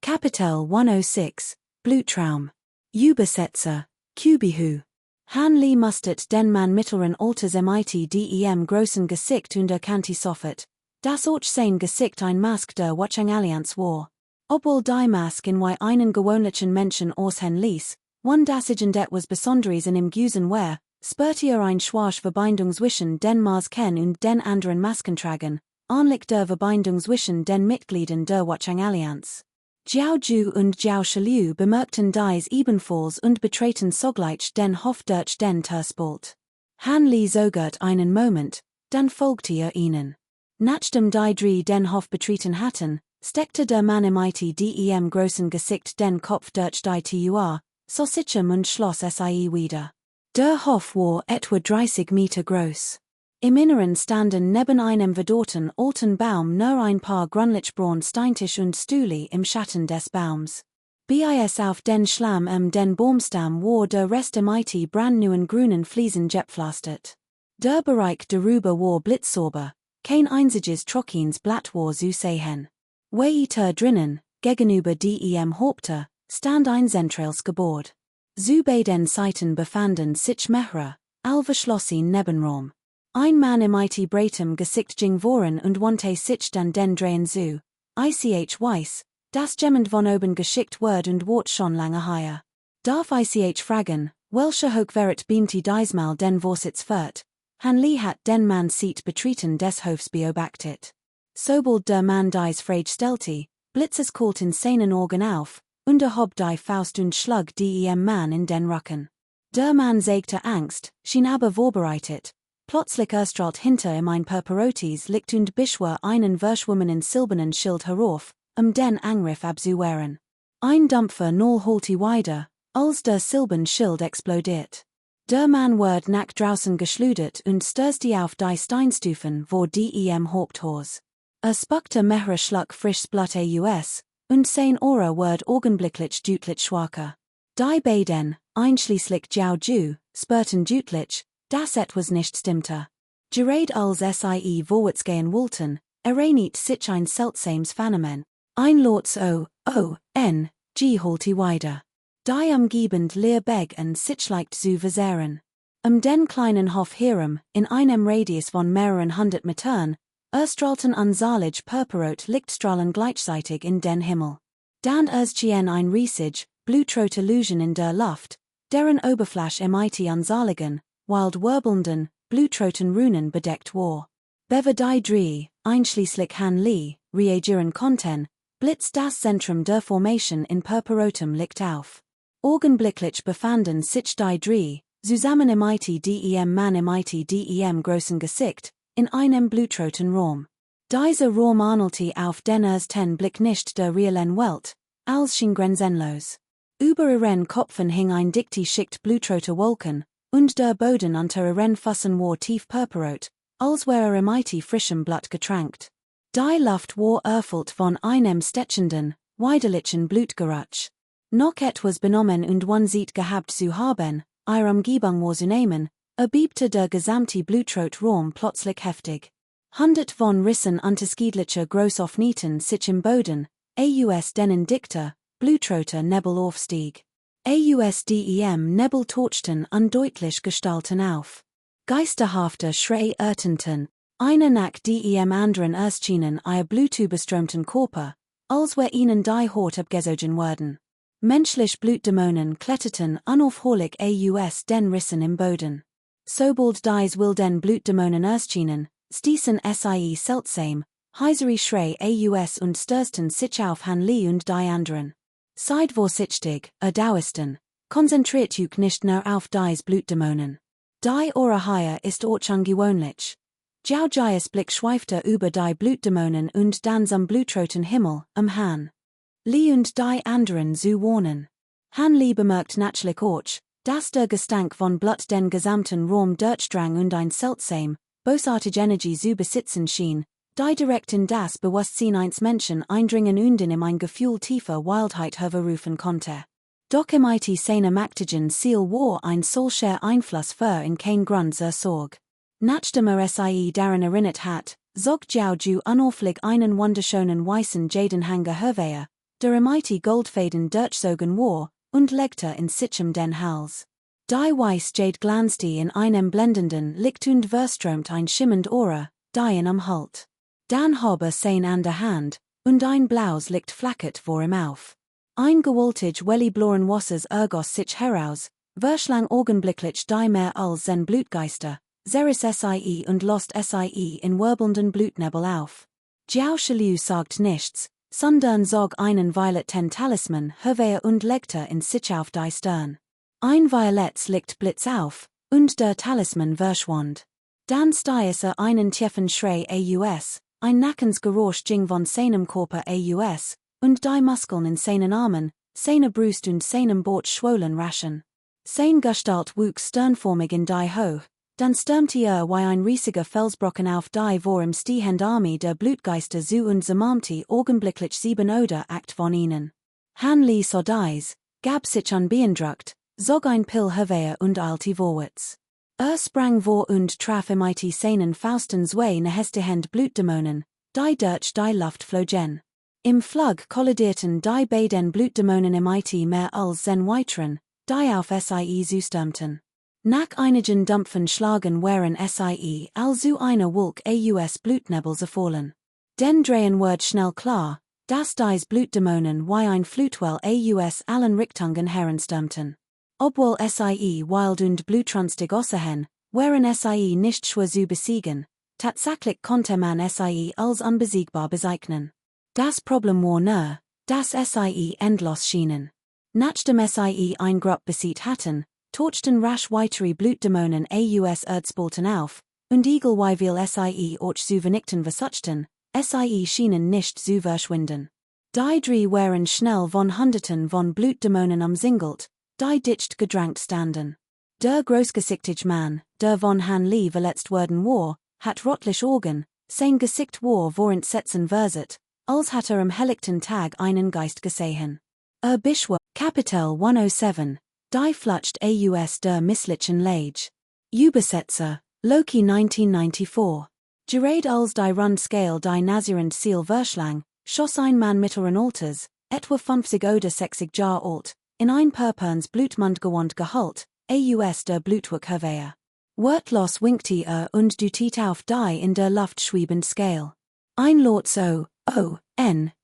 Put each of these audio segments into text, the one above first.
Kapitel 106, Blutraum. Übersetzer, Kubihu. Hanli mustet den man mittleren Alters mit dem großen Gesicht und erkannte sofort, das auch sein Gesicht ein Mask der Watchung-Allianz war. Obwohl die Mask in wie einen gewöhnlichen Menschen aussehen ließ, one das ich etwas Besonderes in im Gusen war, spürte ein schwache Verbindung zwischen den Masken und den anderen Maskentragen, ähnlich der Verbindung zwischen den Mitgliedern der Watchung-Allianz. Jiao Ju und Jiao Shiliu bemerkten dies ebenfalls und betraten sogleich den Hof durch den Terspalt. Han Li zögert einen Moment, dann folgte ihnen. Nachdem die drei den Hof betreten hatten, steckte der Mann mit dem großen Gesicht den Kopf durch die Tür, so sicher und schloss sie wieder. Der Hof war etwa 30 Meter groß. Im Inneren standen neben einem verdorrten alten Baum nur ein paar grünlich-braun Steintisch und Stühle im Schatten des Baums. Bis auf den Schlamm den Baumstamm war der Rest mit brandneuen grünen Fliesen gepflastert. Der Bereich darüber war blitzsauber, kein einziges trockenes Blatt war zu sehen. Weiter drinnen, gegenüber dem Haupttor, stand ein zentrales Gebäude. Zu beiden Seiten befanden sich mehrere, allverschlossene Nebenräume. Ein Mann mit breitem Gesicht ging voran und wandte sich dann den Drehen zu. Ich weiß, dass jemand von oben geschickt wird und wart schon lange hier. Darf ich fragen, welche Hochverrat beamte diesmal den Vorsitz führt? Han Li hat den Mann Seat betreten des Hofs beobachtet. Sobald der Mann dies Frage stellte, blitzes kalt in seinen Augen auf, und hob die Faust und schlug dem Mann in den Rücken. Der Mann zeigte Angst, schien aber vorbereitet. Plötzlich erstrahlt hinter ihm ein Purpurotes Licht und beschwor einen verschwommenen silbernen Schild herauf, den Angriff abzuwehren. Ein Dampfer Null holte weiter, als der silberne Schild explodiert. Der Mann wird nach draußen geschleudert und stürzte auf die Steinstufen vor dem Haupthaus. Spuckte mehrere Schluck frisches Blut aus, und sein Ohr wird augenblicklich deutlich schwacher. Die beiden, einschließlich Jiao Ju, spürten deutlich, dass etwas nicht stimmte. Gerade als sie vorwärts gehen wollten, erreicht sich ein seltsames Phänomen. Ein Lautes O-O-N-G holte weiter. Die umgebend leerbeg und sich leicht zu verzehren. Den kleinen Hof herum, in einem Radius von mehreren hundert Metern, erstrahlten unzählige purpurrot Lichtstrahlen gleichzeitig in den Himmel. Dann erschien ein riesig, blutrote Illusion in der Luft, deren Oberfläche mit unzähligen, wild wirbelnden, blutroten Runen bedeckt war. Bevor die drei, einschließlich Han Li, reagieren konnten, blitzt das Zentrum der Formation in purpurrotem Licht auf. Augenblicklich befanden sich die drei, zusammen mit dem Mann mit dem großen Gesicht, in einem blutroten Raum. Dieser Raum ähnelte auf den ersten Blick nicht der realen Welt, als schien grenzenlos. Über ihren Köpfen hing ein dichte Schicht blutroter Wolken, und der Boden unter ihren Füßen war tief purpurrot, als wäre mit frischem Blut getränkt. Die Luft war erfüllt von einem stechenden, widerlichen Blutgeruch. Noch etwas benommen und one sieht gehabt zu haben, ihre Umgebung wahrzunehmen, erbiebte der gesamte Blutrotraum plötzlich heftig. Hundert von Rissen unterschiedlicher Großaufnieten sich im Boden, aus denen dichter, blutroter Nebel aufstieg. Aus dem Nebel tauchten undeutlich Gestalten auf. Geisterhafte Schreie ertönten, einer nach dem anderen erschienen ihr blutüberströmten Körper, als wär ihnen die Haut abgesogen worden. Menschlich Blutdämonen kletterten unaufhörlich aus den Rissen im Boden. Sobald dies wilden Blutdämonen erschienen, stießen sie seltsam, heisere Schreie aus und stürzten sich auf Han Li und die anderen. Seid vorsichtig, Daoisten, konzentriert euch nicht nur auf dies Blutdämonen. Die Ohrhaie ist auch ungewöhnlich. Jiao Jias Blick schweifte über die Blutdämonen und dann zum blutroten Himmel, Han Li und die anderen zu warnen. Han Li bemerkt natürlich auch, dass der Gestank von Blut den gesamten Raum durchdrang und ein seltsam, bösartige Energie zu besitzen schien, die direkt in das Bewusstsein eines Menschen eindringen und in ihm ein Gefühl tiefer Wildheit hervorrufen konnte. Doch mit seiner mächtigen Ziel war ein solcher Einfluss für in kein Grund zur Sorge. Nachdem sie daran erinnert hat, zog Jiao Ju unauflich einen wunderschönen weißen Jadenhanger hervor, der MIT Goldfaden Durchzogen war, und legte in sichem den Hals. Die Weiss Jade glanzte in einem blendenden Licht und verströmt ein schimmend Aura, die in am Halt. Dan habe sein an der Hand, und ein blaues Licht flackert vor ihm auf. Ein gewaltig welli bloren Wassers ergos sich heraus, verschlang augenblicklich die mehr als sen Blutgeister, Zeris Sie und lost Sie in wirbelnden Blutnebel auf. Jiao Shiliu sagt nichts, sondern zog einen violeten Talisman hervor und legte in sich auf die Stirn. Ein violettes Licht blitz auf, und der Talisman verschwand. Dann stieß einen tiefen Schrei aus, ein Nackensgeräusch ging von seinem Körper aus, und die Muskeln in seinen Armen, seine Brust und seinem Bauch schwollen raschen. Sein Gestalt wuchs sternformig in die hoch, dann stürmte wie ein riesiger Felsbrocken auf die vor im stehend Armee der Blutgeister zu und zermalmte augenblicklich 7 oder 8 von ihnen. Han Li sah dies, gab sich unbeeindruckt, zog ein Pill hervor und eilte vorwärts. Sprang vor und traf mit seinen Fausten zwei nahestehend Blutdämonen, die durch die Luft flogen. Im Flug kollidierten die beiden Blutdämonen mit mehr als sen weiteren, die auf Sie zustürmten. Nach einigen dumpfen Schlagen waren Sie also eine Wolke aus Blutnebel zerfallen. Den drehen wird schnell klar, dass dies Blutdämonen wie ein Flutwell aus allen Richtungen heranstürmten. Obwohl Sie wild und blutrünstig aussahen, waren Sie nicht schwer zu besiegen, tatsächlich konnte man Sie als unbesiegbar bezeichnen. Das Problem war nur, dass Sie endlos schienen. Nachdem Sie ein Grab besiegt hatten, tauchten rasch weitere Blutdämonen aus Erdspalten auf, und egal wie viel Sie auch zu vernichten versuchten, Sie schienen nicht zu verschwinden. Die drei waren schnell von Hunderten von Blutdämonen umsingelt, die dicht gedrängt standen. Der großgesichtige Mann, der von Han Li verletzt worden war, hat rotlich Augen, sein Gesicht war entsetzen verset, als hat am helllichten Tag einen Geist gesehen. Beschwör, Kapitel 107, die Flucht aus der misslichen Lage. Übersetzer, Loki 1994. Gerade als die Rund-Scale die Nazirend Seal verschlang, schoss ein Mann mittleren Alters, etwa 50 oder 60 Jahr alt, in ein Purpurns Blutmund gehalt, aus der Blutwurk hervor. Wortlos winkte und dutit auf die in der Luft schwebend Scale. Ein Lot so,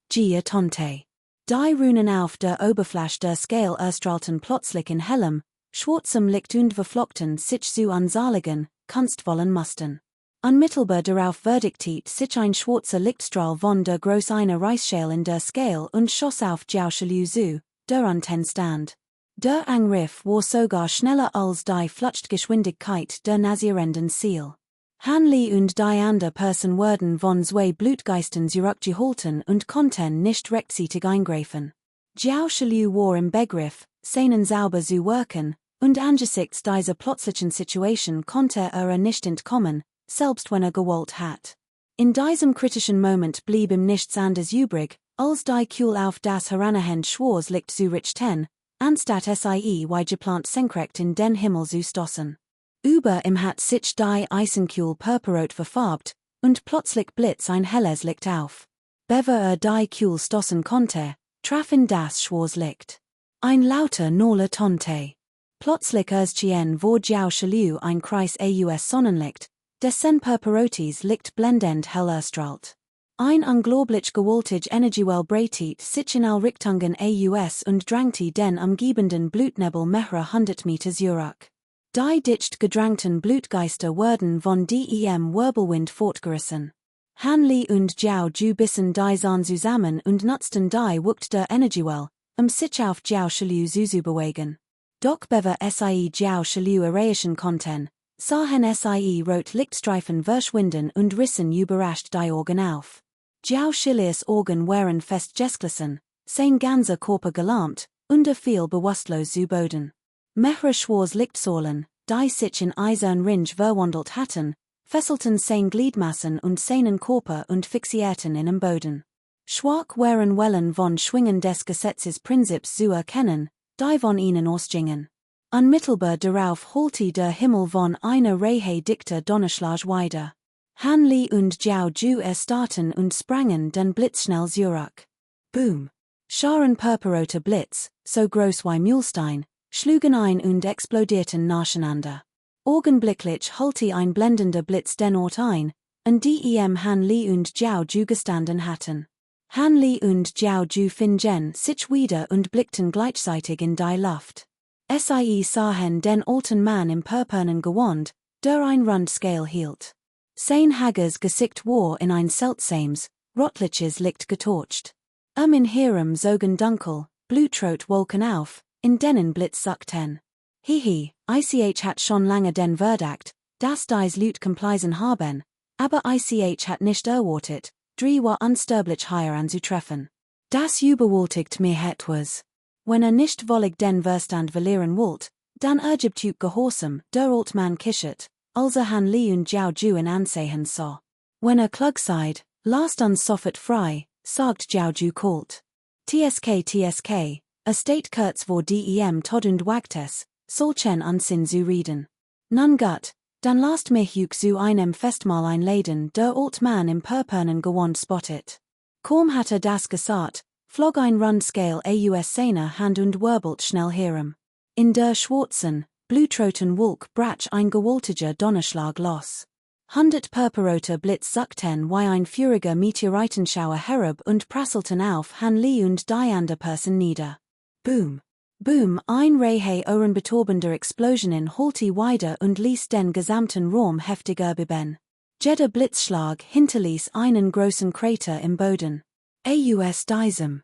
G tonte. Die Runen auf der Oberfläche der Scale erstrahlten plötzlich in hellem, schwarzem Licht und verflockten sich zu unsaligen, kunstvollen Mustern. Unmittelbar darauf verdiktiert sich ein schwarzer Lichtstrahl von der Groß einer Reisschale in der Scale und schoss auf Jiao Shiliu zu, der unten stand. Der Angriff war sogar schneller als die Fluchtgeschwindigkeit der Nazirenden Seal. Han Li und die andere Person wurden von zwei Blutgeistern zurückgehalten und konnten nicht rechtzeitig eingreifen. Jiao Shiliu war im Begriff, seinen sauber zu wirken, und angesichts dieser plötzlichen Situation konnte nicht entkommen, selbst wenn gewollt hat. In diesem kritischen Moment blieb ihm nichts anderes übrig, als die Kuhl auf das heranahend Schwarz Licht zu richten, anstatt Sie geplant senkrecht in den Himmel zu stoßen. Über ihm hat sich die Eisenkühl purpurrot verfarbt, und plötzlich blitz ein helles Licht auf. Bevor die Kuhl stoßen konnte, traf in das schwarze Licht. Ein lauter Nola tonte. Plötzlich erschien vor Jiao Shiliu ein Kreis aus Sonnenlicht, dessen purpurrotes Licht blendend hell erstrahlt. Ein unglaublich gewaltig Energiewell breitet sich in all Richtungen aus und drängte den umgebenden Blutnebel mehrere 100 Meter zurück. Die dicht gedrängten Blutgeister wurden von dem Wirbelwind fortgerissen. Han Li und Jiao Ju bissen die Zahn zusammen und nutzten die Wucht der Energiewell, sich auf Jiao Shiliu zu bewegen. Doch bevor Sie Jiao Shiliu erreichen konnten, sahen Sie rot Lichtstreifen verschwinden und rissen überrascht die Augen auf. Jiao Shilius Augen waren festgeschlossen, sein ganzer Körper gelähmt, und fiel bewusstlos zu Boden. Mehrere schwarze Lichtsäulen, die sich in Eisernring verwandelt hatten, fesselten sein Gliedmassen und seinen Körper und fixierten ihn am Boden. Schwach waren Wellen von Schwingen des Gesetzesprinzips zu erkennen, die von ihnen ausgingen. Unmittelbar darauf holte der Himmel von einer Reihe dichter Donnerschlag weiter. Han Li und Jiao Ju erstarrten und sprangen dann blitzschnell zurück. Boom! Scharen purpuroter Blitz, so groß wie Mühlstein, schlugen ein und explodierten nacheinander. Augenblicklich hulti ein blendender Blitz den Ort ein, und dem Han Li und Jiao Ju gestanden hatten. Han Li und Jiao Ju fingen sich wieder und blickten gleichzeitig in die Luft. Sie sahen den alten Mann im purpurnen Gewand, der ein Rundscale hielt. Sein hages Gesicht war in ein seltsames, rötliches Licht getorcht. In ihrem Augen dunkel, blutrot Wolken auf, in denen Blitz suckten. Hihi, ich hat schon lange den Verdacht, dass dies Lüt compleisen haben, aber ich hat nicht erwartet, war unsterblich hier anzutreffen. Das überwältigt mir etwas. Wenn nicht wollig den Verstand verlieren wollt, dann ergibt Gehorsam, der Altmann kichert, als Han Li und Jiao Ju in Ansehen sah. Wenn klug seid, lasst uns sofort frei, sagt Jiao Ju kalt. TSK, a state kurz vor dem Tod und Wagtes, solchen Unsinn zu reden. Nun gut, dann lasst mich zu einem Festmahl einladen, der Altmann im purpurnen Gewand spottet. Kaum hatte das gesagt, flog ein Rundscale aus seiner Hand und wirbelt schnell herum. In der schwarzen, blutroten Wolk brach ein gewaltiger Donnerschlag los. 100 purpuroter Blitz suckten wie ein feuriger Meteoritenschauer herab und prasselten auf Han Li und die andere Person nieder. Boom! Boom! Ein Reihe ohrenbetäubender Explosionen holte weiter und ließ den gesamten Raum heftiger beben. Jeder Blitzschlag hinterließ einen großen Krater im Boden. Aus diesem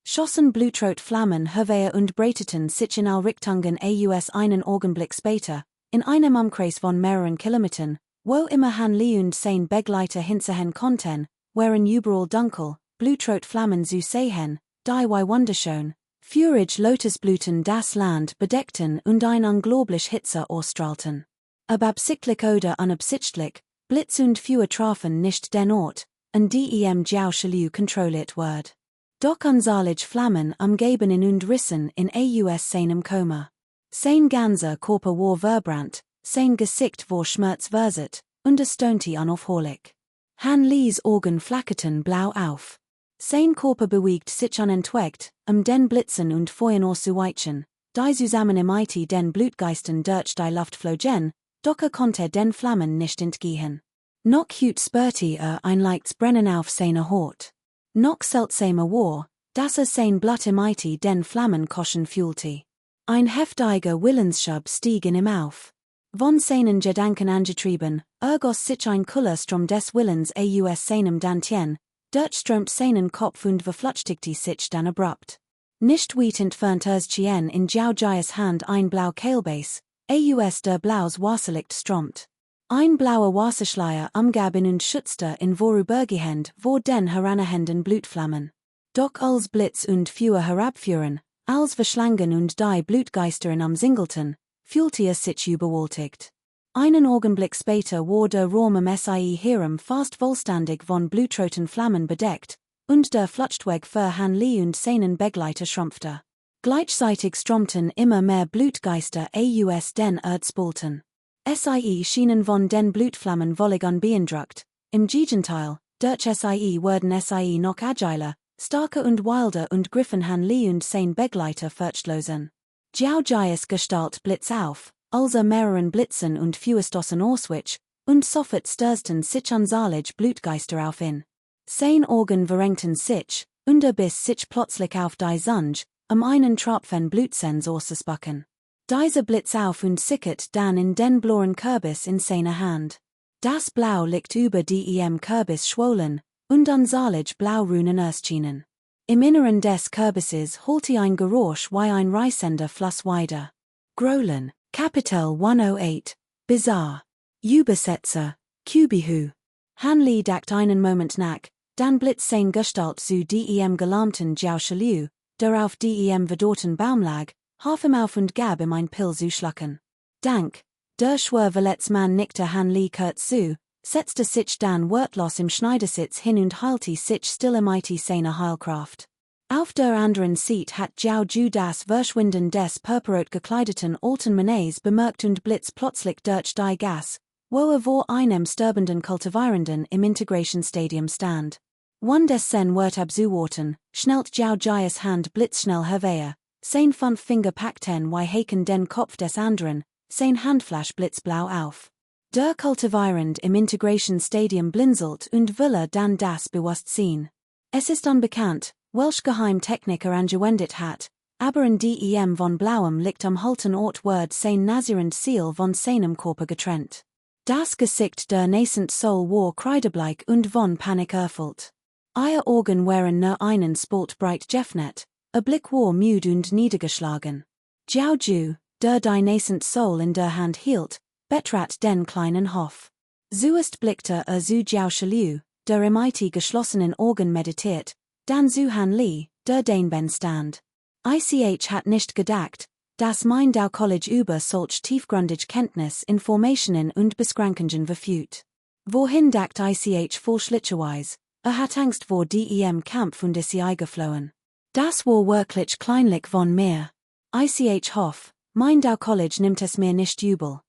schossen Blutrotflammen hervor und breiteten sich in all Richtungen aus einen Augenblick später, in einem Umkreis von mehreren Kilometern, wo immer Han Li und sein Begleiter hinzusehen konnten, waren überall dunkel, Blutrotflammen zu sehen, die wie wunderschön, feurig Lotusblüten das Land bedeckten und ein unglaublich Hitze ausstrahlten. Ob absichtlich oder unabsichtlich, Blitz und Feuer trafen nicht den Ort, an dem Jiao Shilu kontrolliert wird. Doch unzählige Flammen umgeben und rissen in aus seinem Koma. Sein ganzer Körper war verbrannt, sein Gesicht war schmerzversetzt, und es stöhnte unaufhörlich. Han Lis Augen flackerten blau auf. Sein Körper bewegt sich unentwegt, den Blitzen und Feuern auszuweichen, die zusammen im IT den Blutgeistern durch die Luft flogen, doch konnte den Flammen nicht entgehen. Noch spürte ein leichtes Brennen auf seiner Haut. Noch seltsamer war, dass sein Blut im IT den Flammen kochen fühlte. Ein heftiger Willensschub stieg in ihm auf. Von seinen Gedanken angetrieben, ergoss sich ein Kullerstrom des Willens aus seinem Dantien, durchströmt seinen Kopf und verflüchtigte sich dann abrupt. Nicht weit entfernt erschien in Jiao Jias Hand ein blau Kehlbase, aus der blaues Wasserlicht stromt. Ein blauer Wasserschleier umgab ihn und schützte in vorübergehend vor den heranahenden Blutflammen. Doch als Blitz und Feuer herabfuhren, als verschlangen und die Blutgeister umsingelten, fühlte er sich überwältigt. Einen Augenblick später war der Raum im herum fast vollständig von blutroten Flammen bedeckt, und der Fluchtweg für Han Li und seinen Begleiter schrumpfte. Gleichzeitig strömten immer mehr Blutgeister aus den Erdspalten. Sie schienen von den Blutflammen völlig unbeeindruckt, im Gegenteil, durch sie wurden sie noch agiler, starker und wilder und griffen Han Li und sein Begleiter furchtlosen. Jiao Jias Gestalt blitz auf, als mehreren Blitzen und Feuerstossen auswich, und sofort stürzten sich unzählige Blutgeister auf ihn. Sein Augen verengten sich, und biss sich plötzlich auf die Zunge, einen Tropfen Blutsens auszuspucken. Dieser blitz auf und sickert dann in den blauen Kürbis in seiner Hand. Das Blau liegt über dem Kürbis schwollen, und unzählige Blaurunen erschienen. Im Inneren des Kürbisses holte ein Geräusch wie ein reißender Fluss weiter. Growlen, Kapitel 108, Bizarre. Übersetzer, Kultivierung. Han Li dacht einen Moment nach, dann blitz sein Gestalt zu dem gelähmten Jiao Shilu, der auf dem verdorrten Baum lag, half ihm auf und gab ihm ein Pill zu schlucken. Dank, der Schwerverletzmann nickte Han Li kurz zu, setzte sich dann wortlos im Schneidersitz hin und heilte sich still im IT seiner Heilkraft. Auf der anderen Seite hat Jiao Ju das Verschwinden des purpurrot gekleideten alten Mannes bemerkt und blitz plötzlich durch die Gas, wo vor einem sterbenden Kultivierenden im Integration Stadium stand. 1 des sen Wert abzuwarten, schnelt jou Jais Hand blitzschnell herwehe, sein 5 Finger packten wie Haken den Kopf des anderen, sein Handflash blitzblau auf. Der Kultivierend im Integrationsstadium blinzelt und will dann das Bewusstsein. Es ist unbekannt, welche Geheimtechnik angewendet hat, aber in dem von blauem Licht am halten Ort Word sein nasierend Ziel von seinem Körper getrennt. Das Gesicht der nascent Soul war kreidebleich und von Panik erfüllt. Ihr Augen waren nur einen Spalt breit geöffnet, ihr Blick war müde und niedergeschlagen. Jiao Ju, der die nascent Soul in der Hand hielt, betrat den kleinen Hof. Zuerst blickte zu Jiao Shiliu, der im geschlossenen Augen meditiert, dann zu Han Li, der den stand. Ich hat nicht gedacht, dass mein Dau College über solch tiefgründige Kenntnis Informationen und Beschränkungen verfügt. Wohin dacht ich vollschlicherweise, hat Angst vor dem Kampf und ist geflohen. Das war wirklich kleinlich von mir. Ich hoff, mein Dau College nimmt es mir nicht übel.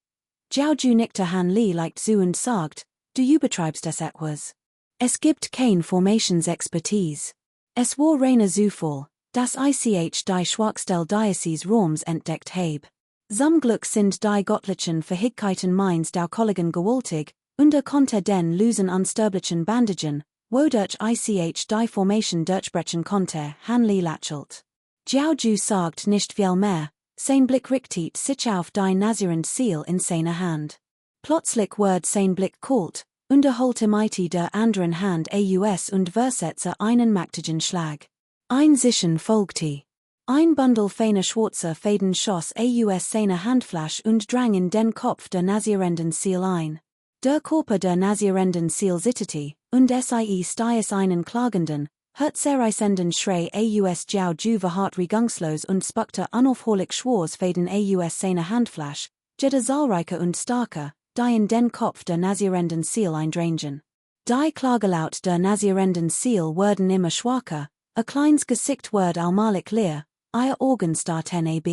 Jiao Ju nickte Han Li leicht zu und sagt, du übertreibst es etwas. Es gibt kein Formationsexpertise. Es war reiner Zufall, dass ich die Schwachstelle Diocese Roms entdeckt habe. Zum Glück sind die göttlichen Fähigkeiten meins Dau Kollegen gewaltig, und konnte den losen unsterblichen Bandagen, wodurch ich die Formation durchbrechen konnte, Han Li lächelt. Jiao Ju sagt nicht viel mehr, sein Blick richtet sich auf die nasierend Ziel in seiner Hand. Plötzlich wird sein Blick kalt, und holt der anderen Hand aus und versetze einen mächtigen Schlag. Ein Zischen folgte. Ein Bundel feiner schwarzer Fäden schoss aus seiner Handfläche und drang in den Kopf der nasierenden Ziel ein. Der Körper der nasierenden Ziel zitterte, und stiess einen klagenden, herzerreißenden Schrei aus Jiao Ju verharrt regungslos und spuckte unaufhörlich Schwarzfäden aus seiner Handfläche, jeder zahlreicher und starker, die in den Kopf der nasierenden Ziel eindrangen. Die Klagelaut der nasierenden Ziel wurden immer schwacher, a kleines Gesicht wird allmählich leer, ihr Augen starrten ab.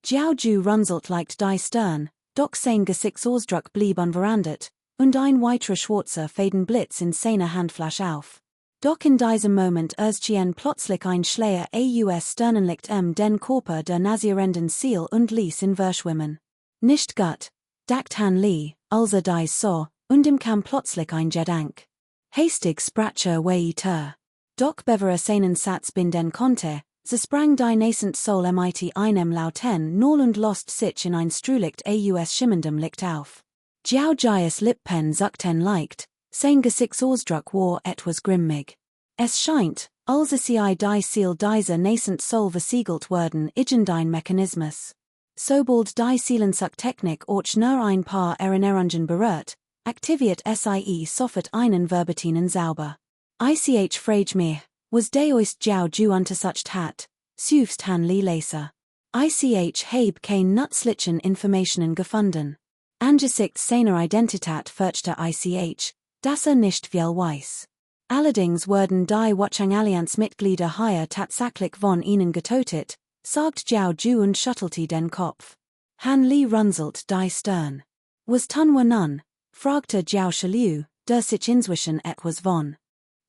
Jiao Ju runzelt leicht die Stirn, doch sein Gesichtsausdruck blieb unverändert, und ein weiterer schwarzer Fäden blitz in seiner Handfläche auf. Doch in diesem Moment erschien plötzlich ein Schleier aus Sternenlicht den Körper der nasierenden Ziel und ließ ihn verschwimmen. Nicht gut, dacht Han Li, als dies sah, und ihm kam plötzlich ein Gedanke. Hastig sprach weiter. Doch bevor seinen Satz binden konnte, so sprang die nascent Soul mit einem lauten Null und lost sich in ein Strulicht aus schimmendem Licht auf. Jiao Jais Lippen zuckten leicht, sein Gesichtsausdruck war etwas grimmig. Es scheint, als sei die Ziel dieser nascent Soul versiegelt worden irgendein Mechanismus. Sobald die Seelensuck-Technik auch nur ein paar Erinnerungen berührt, aktiviert sie sofort einen Verbetinen Sauber. Ich frage mich, was deoist Jiao Ju untersucht hat, suchst Han Li Leser. Ich habe kein nützlichen Informationen gefunden. Angesichts seiner Identität fürchte ich, dass nicht viel weiß. Allerdings wurden die Watchung-Allianz-Mitglieder hier tatsächlich von ihnen getötet, sagt Jiao Ju und schüttelte den Kopf. Han Li runzelt die Stirn. Was tun wir nun? Fragte Jiao Shiliu, der sich inzwischen etwas von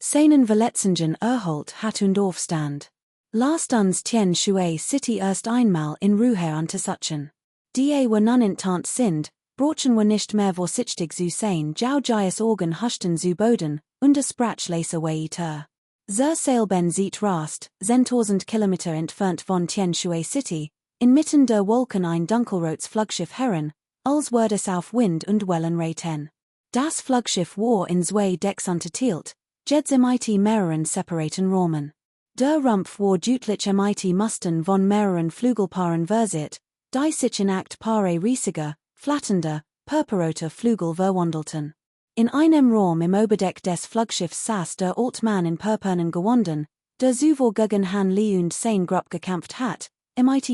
seinen Verletzungen erholt hat und aufstand. Lasst uns Tien Shui City erst einmal in Ruhe untersuchen. Die wir nun intant sind, brauchen wir nicht mehr vorsichtig zu sein. Jiao Jais Augen huschten zu Boden, und sprach leise weiter. Seilben sieht rast, 1000 Kilometer entfernt von Tien Shui City, inmitten der Wolken ein dunkelrotes Flaggschiff Herren, als würde es auf Wind und Wellen reiten. Das Flaggschiff war in zwei Decks unterteilt, jeds mehreren separaten Räumen. Der Rumpf war deutlich Musten von mehreren Flügelpaaren versiert, die sich in acht Paare riesiger, flattender, purpurroter Flügel verwandelten. In einem Raum im Oberdeck des Flaggschiffs saß der Altmann in purpurnen Gewanden, der sowohl gegen Han Li und sein Grupp gekämpft hat,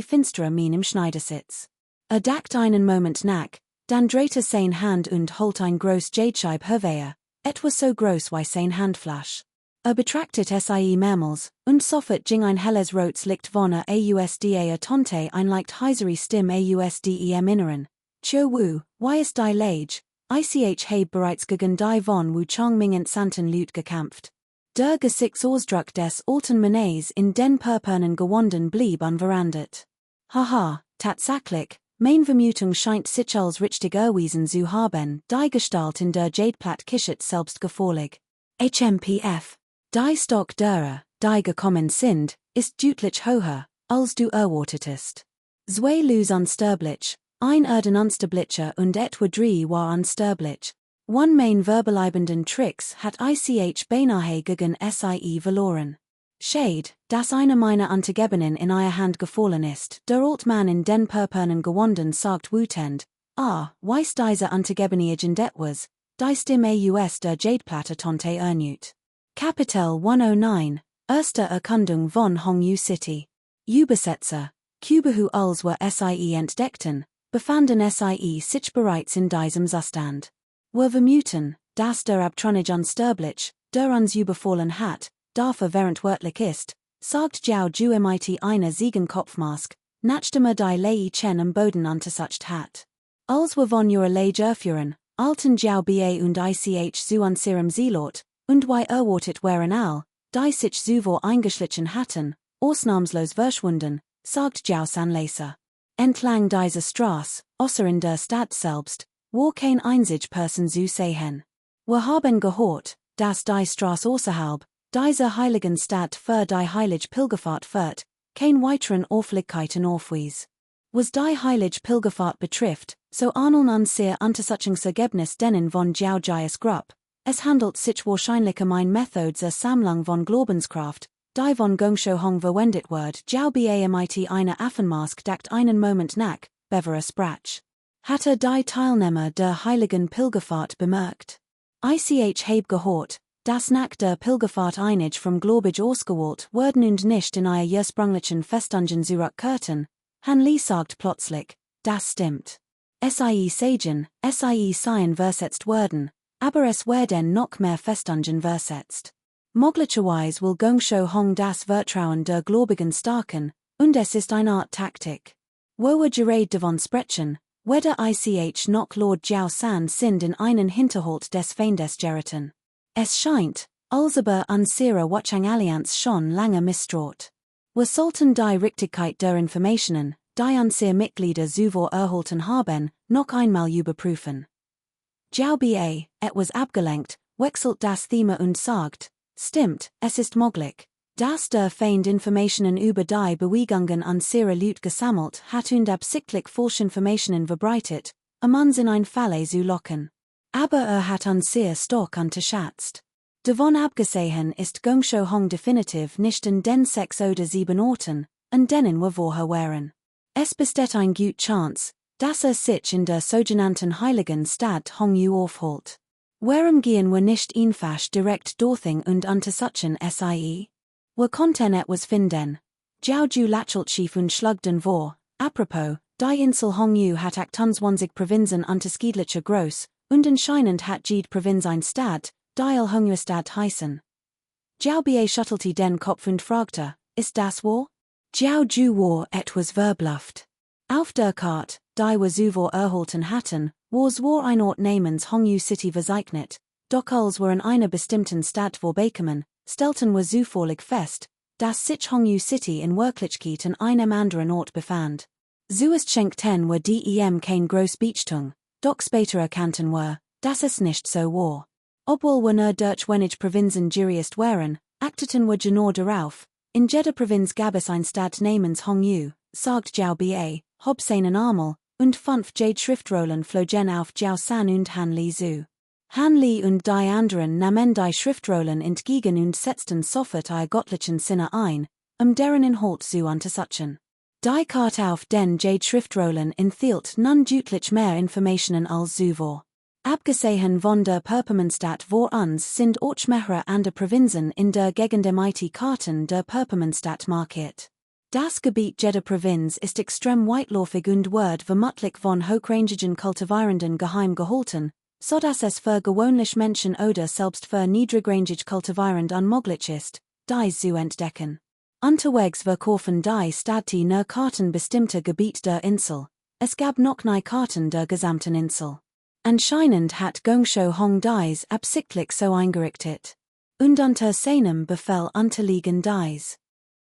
finsterer Mien im Schneidersitz. Dacht einen Moment nach, dann drehte sein Hand und holt ein groß Jadescheib hervor, etwas so groß wie sein Handfläche. Betrachtet sie mehrmals, und sofort ging ein helles rotes Licht von ausda tonte ein leicht heisere Stimme ausdem Inneren. Chiu Wu, wie ist die Lage? Ich habe bereits gegen die von Wu Chongming entsanten Lüt gekämpft. Der Gesicks Ausdruck des alten Mannes in den Purpurnen gewanden blieb unverändert. Haha, tatsächlich, mein Vermutung scheint sich als richtig erwiesen zu haben, die Gestalt in der Jadeplatt-Kischet selbst gefällig. HMPF. Die Stock derer, die gekommen sind, ist deutlich höher, als du erwartetest. Zwei Lus unsterblich, ein Erden unsterblicher und etwa drei war unsterblich. One main verbleibenden Tricks hat ich beinahe gegen sie verloren. Shade, dass eine meiner Antegebenen in euer Hand gefallen ist, der old man in den Purpurnen gewanden sagt wütend, weiss diese Antegebene agendet was, die Stimme aus der Jadeplatte tonte ernut. Kapitel 109, Erste Erkundung von Hongyu City. Übersetzer, Kubehu als wir sie entdeckten, befanden sich bereits in diesem Zustand. Wir vermuten, dass der Abtronnage unsterblich, der uns überfallen hat, dafür während wörtlich ist, sagt Jiao Ju mit einer Siegenkopfmask, nachdem die Lei Chen am Boden angesacht hat. Als wir von ihrer Lei erführen, alten Jiao Ba und ich zu unserem Zielort, und wir erwartet waren all, die sich zuvor eingeschlichen hatten, ausnahmslos verschwunden, sagt Jiao San Leser. Entlang dieser Straße, außer in der Stadt selbst, war kein einzige Person zu sehen. Wir haben gehört, dass die Straße außerhalb dieser heiligen Stadt für die heilige Pilgerfahrt führt, kein weiteren Auffälligkeiten aufwies. Was die heilige Pilgerfahrt betrifft, so ahnen uns sehr Untersuchungsergebnis denen von Jiao Jias Gruppe. Es handelt sich wahrscheinlich ein Method zur Sammlung von Glaubenskraft, die von Gongsho Hong verwendet wird. Jiao Ba mit einer Affenmask deckt einen Moment nach, bevor sprach. Hatte die Teilnehmer der heiligen Pilgerfahrt bemerkt. Ich heb gehört, dass nach der Pilgerfahrt einige vom Glaubig ausgewählt wurden und nicht in ihr ursprünglichen Festungen zurückkehrten. Han Li sagt plötzlich, das stimmt. Sie seien versetzt worden, aber es werden noch mehr Festungen versetzt. Möglicherweise will Gongsho Hong das Vertrauen der Gläubigen stärken, und es ist eine Art Taktik. Wo wir gerade davon sprechen, weder ich noch Lord Jiao San sind in einen Hinterhalt des Feindes geraten. Es scheint, als aber unsere Watchung-Allianz schon lange misstraut. Wir sollten die Richtigkeit der Informationen, die unsere Mitglieder zuvor erhalten haben, noch einmal überprüfen. Jiao Ba, etwas abgelenkt, wechselt das Thema und sagt, stimmt, es ist möglich, dass der Feind Informationen über die Bewegungen unserer Leute gesammelt hat und absichtlich falsche Informationen verbreitet, uns in ein Falle zu locken. Aber hat uns sehr stark unterschätzt. Davon abgesehen ist Gongsho Hong definitiv nicht in den 6 oder 7 Orten, an denen wir vorher waren. Es besteht eine gute Chance, dass sich in der sogenannten heiligen Stadt Hongyu aufhält. Warum gehen wir nicht einfach direkt dorthin und untersuchen sie? Wir konnten etwas finden. Jiao Ju lächelt schief und schlugten vor, apropos, die Insel Hongyu hat 28 Provinzen unterschiedlicher Groß, und anscheinend hat jede Provinz ein Stadt, die Hongyu Stadt heißen. Jiao Ba schüttelte den Kopf und fragte, ist das wahr? Jiao Ju war etwas verblüfft. Auf der Karte, die wir zuvor erhalten hatten, war zwar ein Ort namens Hongyu City verzeichnet, doch als wir in einer bestimmten Stadt vorbeikommen, stellten wir zufällig fest, dass sich Hongyu City in Wirklichkeit in einem anderen Ort befand. Zuerst schenkten wir dem kein groß Beachtung, doch später erkannten wir, dass es nicht so war. Obwohl wir nur durch wenige Provinzen jurist waren, achteten wir genau darauf. In jeder Provinz gab es ein Stadt namens Hongyu, sagt Jiao Ba, hab seinen Armel, und 5 Jade Schriftrollen flogen auf Jiao San und Han Li zu. Han Li und die anderen nahmen die Schriftrollen entgegen und setzten sofort ihr göttlichen Sinne ein, deren Inhalt zu untersuchen. Die Karte auf den Jade Schriftrollen enthielt nun deutlich mehr Informationen als zuvor. Abgesehen von der Purpermannstadt vor uns sind auch mehrere andere Provinzen in der Gegend mit Karten der Purpermannstadt markiert. Das Gebiet jeder Provinz ist extrem weitläufig und wird vermutlich von hochrangigen Kultivierenden geheim gehalten, so dass es für gewöhnlich Menschen oder selbst für niedrigrangig Kultivierend unmöglich ist, dies zu entdecken. Unterwegs verkaufen die Städte nur Karten bestimmter Gebiete der Insel. Es gab noch nie Karten der gesamten Insel. Anscheinend hat Gongsho Hong dies absichtlich so eingerichtet. und unter seinem Befehl unterliegen dies.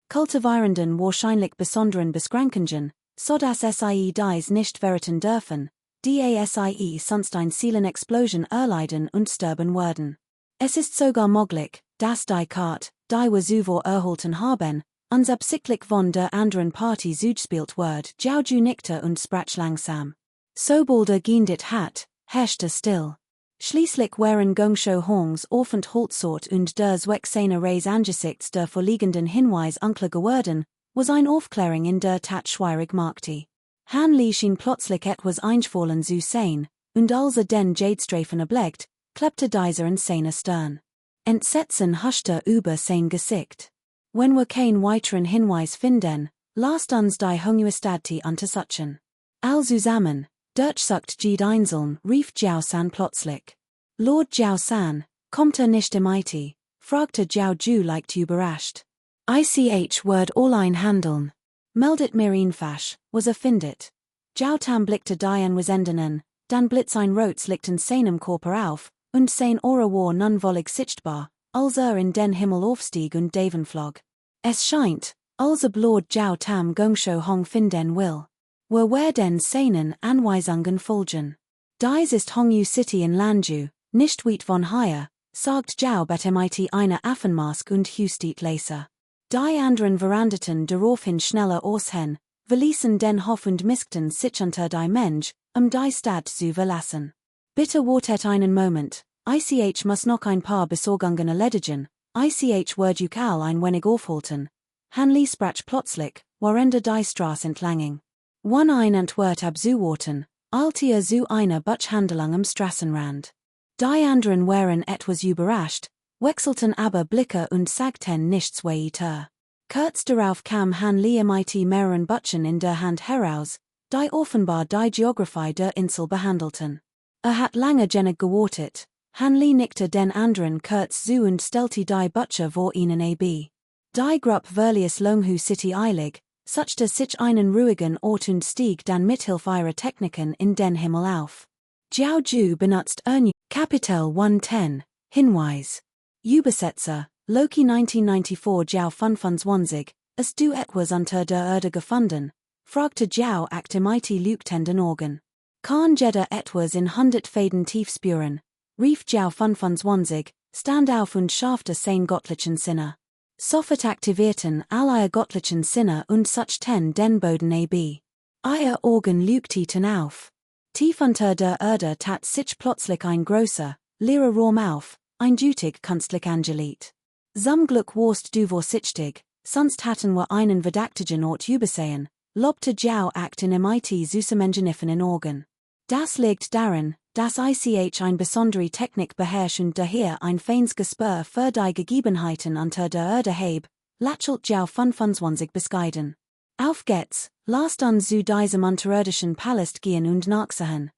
Kultivierenden wahrscheinlich besonderen Beschränkungen, sodass sie dies nicht verrieten dürfen, sie sonst ein Seelenexplosion erleiden und sterben würden. Es ist sogar möglich, dass die Karte, die wir zuvor erhalten haben, unabsichtlich von der anderen Partie zugespielt wird, Jiaoju nickte und sprach langsam. Sobald geendet hat, herrschte still. Schließlich waren Gongsho Hongs Aufenthalt und der Zweck seiner Reise angesichts der vorliegenden Hinweis unklar geworden, was ein Aufklärung in der Tat schwierig machte. Han Li schien plötzlich etwas einfallen zu sein, und als den Jadestreifen erblickt, klebte dieser in seiner Stirn. Entsetzen huschte über sein Gesicht. Wenn wir kein weiteren Hinweis finden, lasst uns die Hungerstate untersuchen. All zusammen, durchsucht jede einzeln, rief Jiao San plötzlich. Lord Jiao San, kommt nicht mit? Fragte Jiao Ju leicht überrascht. Ich word allein handeln. Meldet mir einfach, was findet. Jiao Tam blickte die Anwesenden an, dann blitz ein rotes Licht in seinem Körper auf, und sein Aura war nun wollig sichtbar, als in den Himmel aufstieg und davonflog. Es scheint, als Lord Jiao Tam Gongsho Hong finden will. Wir werden seinen Anweisungen folgen. Dies ist Hongyu City in Lanju, nicht weit von hier, sagt Jiao mit einer Affenmask und Hustit Laser. Die anderen verandeten daraufhin schneller aushin, verließen den Hof und miskten sich unter die Mensch, die Stadt zu verlassen. Bitte wartet einen Moment, ich muss noch ein paar Besorgungen erledigen, ich werde euch ein wenig aufhalten. Han Li sprach plötzlich, während die Straße entlang. One ein Antwort abzuwarten, eilte zu einer Butchhandlung am Straßenrand. Die anderen waren etwas überrascht, wechselten aber Blicke und sagten nichts weiter. Kurz darauf kam Han Li mit mehreren Butchen in der Hand heraus, die offenbar die Geographie der Insel behandelten. Hat lange genug gewartet. Han Li nickte den anderen kurz zu und stellte die Butcher vor ihnen ab. Die Gruppe verließ Longhu City eilig, suchte sich einen ruhigen Ort und stieg dann mithilfe ihrer Techniken in den Himmel auf. Jiao Ju benutzt Kapitel 110, Hinweis. Übersetzer, Loki 1994 Jiao 25, hast du etwas unter der Erde gefunden? Fragte Jiao mit leuchtenden Augen. Kann jeder etwas in 100 Fäden tief spüren? Rief Jiao 25, stand auf und schärfte sein göttlichen Sinne. Sofort aktivierten alle göttlichen Sinne und suchten den Boden ab. Ihr Augen leuchteten auf. Tief unter der Erde tat sich plötzlich ein großer, leerer Raum auf, eindeutig künstlich angelegt. Zum Glück warst du vorsichtig, sonst hatten wir einen verdächtigen Ort übersehen, lobte Jiao in mit zusammengeschniffenen Augen. Das liegt daran, dass ich eine besondere Technik beherrscht und daher ein feines Gespür für die Gegebenheiten unter der Erde habe, lächelt Jiao 25 bescheiden. Auf geht's, lasst uns zu diesem unterirdischen Palast gehen und nachsehen.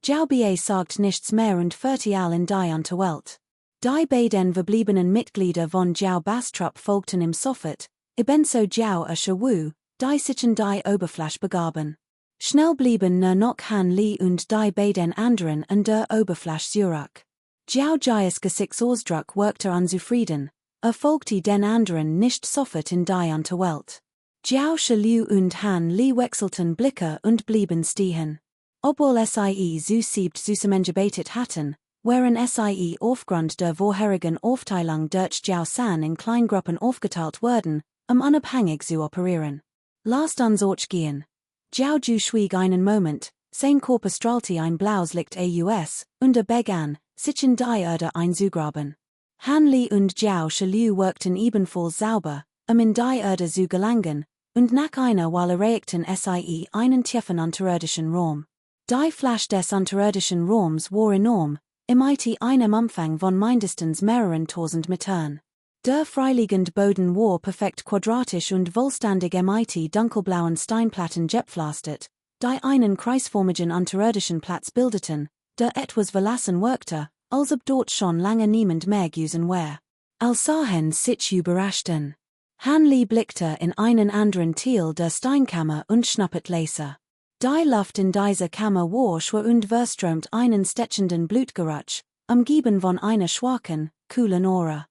Jiao Bie sagt nichts mehr und führte all in die Unterwelt. Die beiden verbliebenen Mitglieder von Jiao Bastrup folgten ihm sofort, ebenso Jiao Wu, die sich in die Oberfläche begaben. Schnell blieben nur noch Han Li und die beiden anderen an der Oberfläche zurück. Jiao Jias Gesichtsausdruck wirkte unzufrieden, folgte den anderen nicht sofort in die Unterwelt. Jiao Liu und Han Li wechselten Blicke und blieben stehen. Obwohl sie zu siebt zusammengebetet hatten, waren sie aufgrund der vorherigen Aufteilung durch Jiao San in Kleingruppen aufgeteilt worden, unabhängig zu operieren. Lasst uns gehen. Jiao Ju schwieg einen Moment, sein Körper strahlte ein blaues Licht aus, und begann, sich in die Erde einzugraben. Han Li und Jiao Liu wirkten ebenfalls sauber, in die Erde zu gelangen, und nach einer Weile erreichten sie einen tiefen unterirdischen Raum. Die Fläche des unterirdischen Raums war enorm, mit einem Umfang von mindestens mehreren tausend Metern. Der freiliegende Boden war perfekt quadratisch und vollständig mit dunkelblauen Steinplatten gepflastert, die einen kreisförmigen unterirdischen Platz bildeten, der etwas verlassen wirkte, als ob dort schon lange niemand mehr gewesen war. Als sahen sich überraschten. Han Li blickte in einen anderen Teil der Steinkammer und schnappte Laser. Die Luft in dieser Kammer war schwer und verströmt einen stechenden Blutgeruch, umgeben von einer schwachen, kühlen Aura.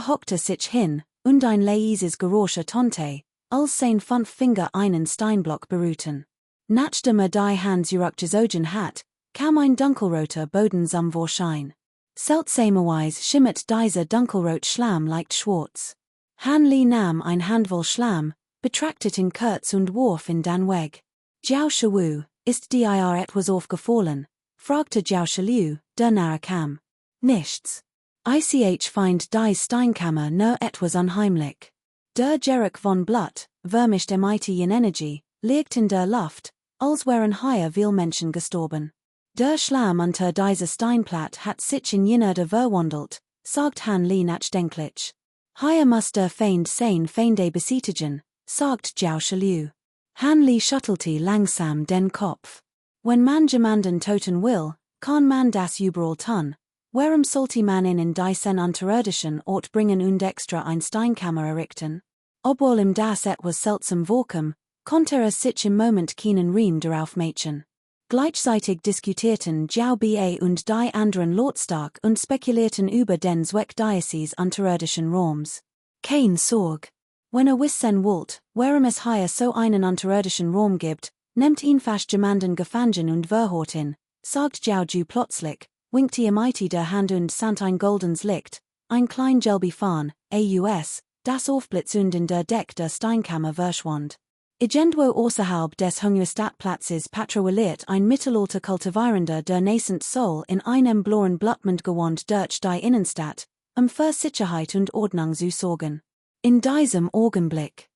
Hockte sich hin, und ein leises Geräusch tonte, als sein 5 Finger einen Steinblock berührten. Nachdem die Hand zurückgezogen hat, kam ein dunkelroter Boden zum Vorschein. Seltsamerweise schimmert dieser dunkelrot Schlamm leicht schwarz. Hanli nahm ein Handvoll Schlamm, betrachtete ihn kurz und warf ihn dann weg. Jiao Shiwu, ist dir etwas aufgefallen? Fragte Jiao Shilu, der nahe kam. Nichts. Ich find die Steinkammer nur etwas unheimlich. Der Geruch von Blut, vermischt mit in Energie, liegt in der Luft, als wären hier viel Menschen gestorben. Der Schlamm unter dieser Steinplatte hat sich in Jenerde verwandelt, sagt Hanli nachdenklich. Hier muss der Feind sein Feinde besiegen, sagt Jiao Shilu. Hanli schüttelte langsam den Kopf. Wenn man jemanden toten will, kann man das überall tun. Warum sollte man in diesen unterirdischen Ort bringen und extra ein Steinkammer errichten? Obwohl ihm das etwas seltsam vorkam, konnte sich im Moment keinen Reim darauf machen. Gleichzeitig diskutierten Jiao Ba und die anderen lautstark und spekulierten über den Zweck dieses unterirdischen Raums. Kein Sorge. Wenn wissen wollt, warum es hier so einen unterirdischen Raum gibt, nehmt ihn fast jemanden gefangen und verhört ihn, sagt Jiao Ju plötzlich, winkte mit der Hand und sandte ein goldenes Licht, ein klein gelbe Fahne, aus, das aufblitzt und in der Deck der Steinkammer verschwand. Irgendwo außerhalb des Hungerstadtplatzes patrouilliert ein mittelalter Kultivierender der nascent Soul in einem blauen Blattmund gewand durch die Innenstadt, für Sicherheit und Ordnung zu sorgen. In diesem Augenblick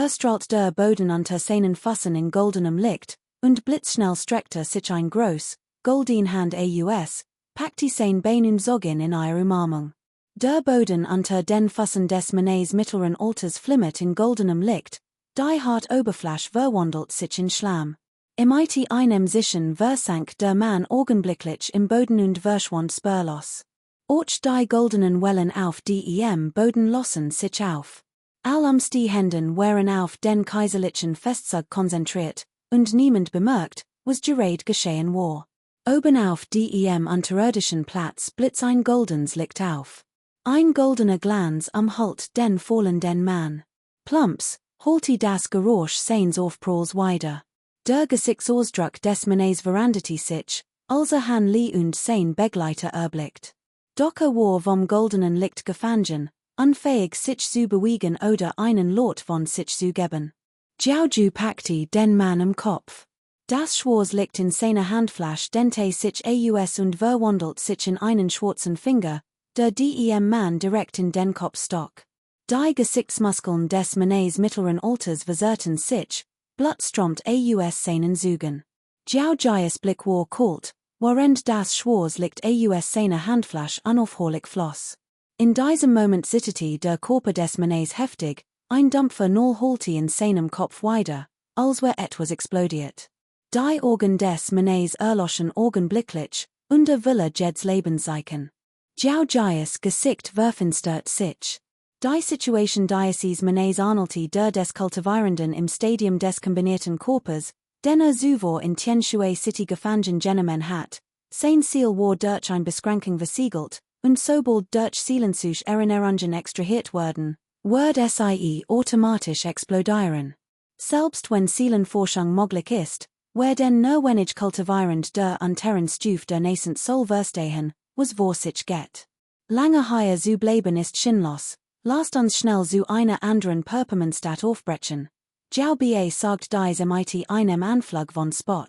strahlt der Boden unter seinen Füßen in goldenem Licht, und blitzschnell streckte sich ein groß, golden Hand aus, packte sein Bein und zog ihn in ihre Umarmung. Der Boden unter den Füßen des Mannes mittleren Alters flimmert in goldenem Licht, die hart Oberfläche verwandelt sich in Schlamm. Mit einem Zischen versank der Mann augenblicklich im Boden und verschwand spurlos. Auch die goldenen Wellen auf dem Boden lossen sich auf. Die Händen waren auf den kaiserlichen Festzug konzentriert, und niemand bemerkt, was gerade geschehen war. Oben auf dem unterirdischen Platz blitzt ein goldenes Licht auf. Ein goldener Glanz umhüllt den fallenden Mann. Plumps, holte das Geräusch seines Aufpralls weiter. Der Gesichtsausdruck des Mannes veranderte sich, als Hanli und sein Begleiter erblickt. Doch war vom goldenen Licht gefangen, unfähig sich zu bewegen oder einen Lot von sich zu geben. Jiao Ju packte den Mann im Kopf. Das schwarze Licht in seiner Handfläche dehnte sich aus und verwandelt sich in einen schwarzen Finger, der dem Mann direkt in den Kopf stock. Die Gesichtsmuskeln des Mannes mittleren Alters versehrten sich, Blut strömt aus seinen Zügen. Jiao Jias Blick war kalt, während das schwarze Licht aus seiner Handfläche unaufhörlich floss. In diesem Moment zitterte der Körper des Mannes heftig, ein dumpfer Null holte in seinem Kopf weiter, als wäre etwas explodiert. Die Augen des Mannes erloschen augenblicklich, und der Wille Jeds Lebenszeichen. Jiao Jias Gesicht verfinstert sich. Die Situation dieses Mannes ähnelte der des Kultivierenden im Stadium des kombinierten Körpers, den zuvor in Tianshui City gefangen genommen hat. Sein Ziel war durch ein Beschränkung versiegelt, und sobald durch Seelensuch Erinnerungen extrahiert werden, wird sie automatisch explodieren. Selbst wenn Seelenforschung möglich ist, werden nur wenig Kultivierend der unteren Stufe der nascent Soul verstehen, was vor sich geht. Lange hier zu bleiben ist sinnlos. Lasst uns schnell zu einer anderen Perpermanstadt aufbrechen. Jiao Ba sagt dies mit einem Anflug von Spot.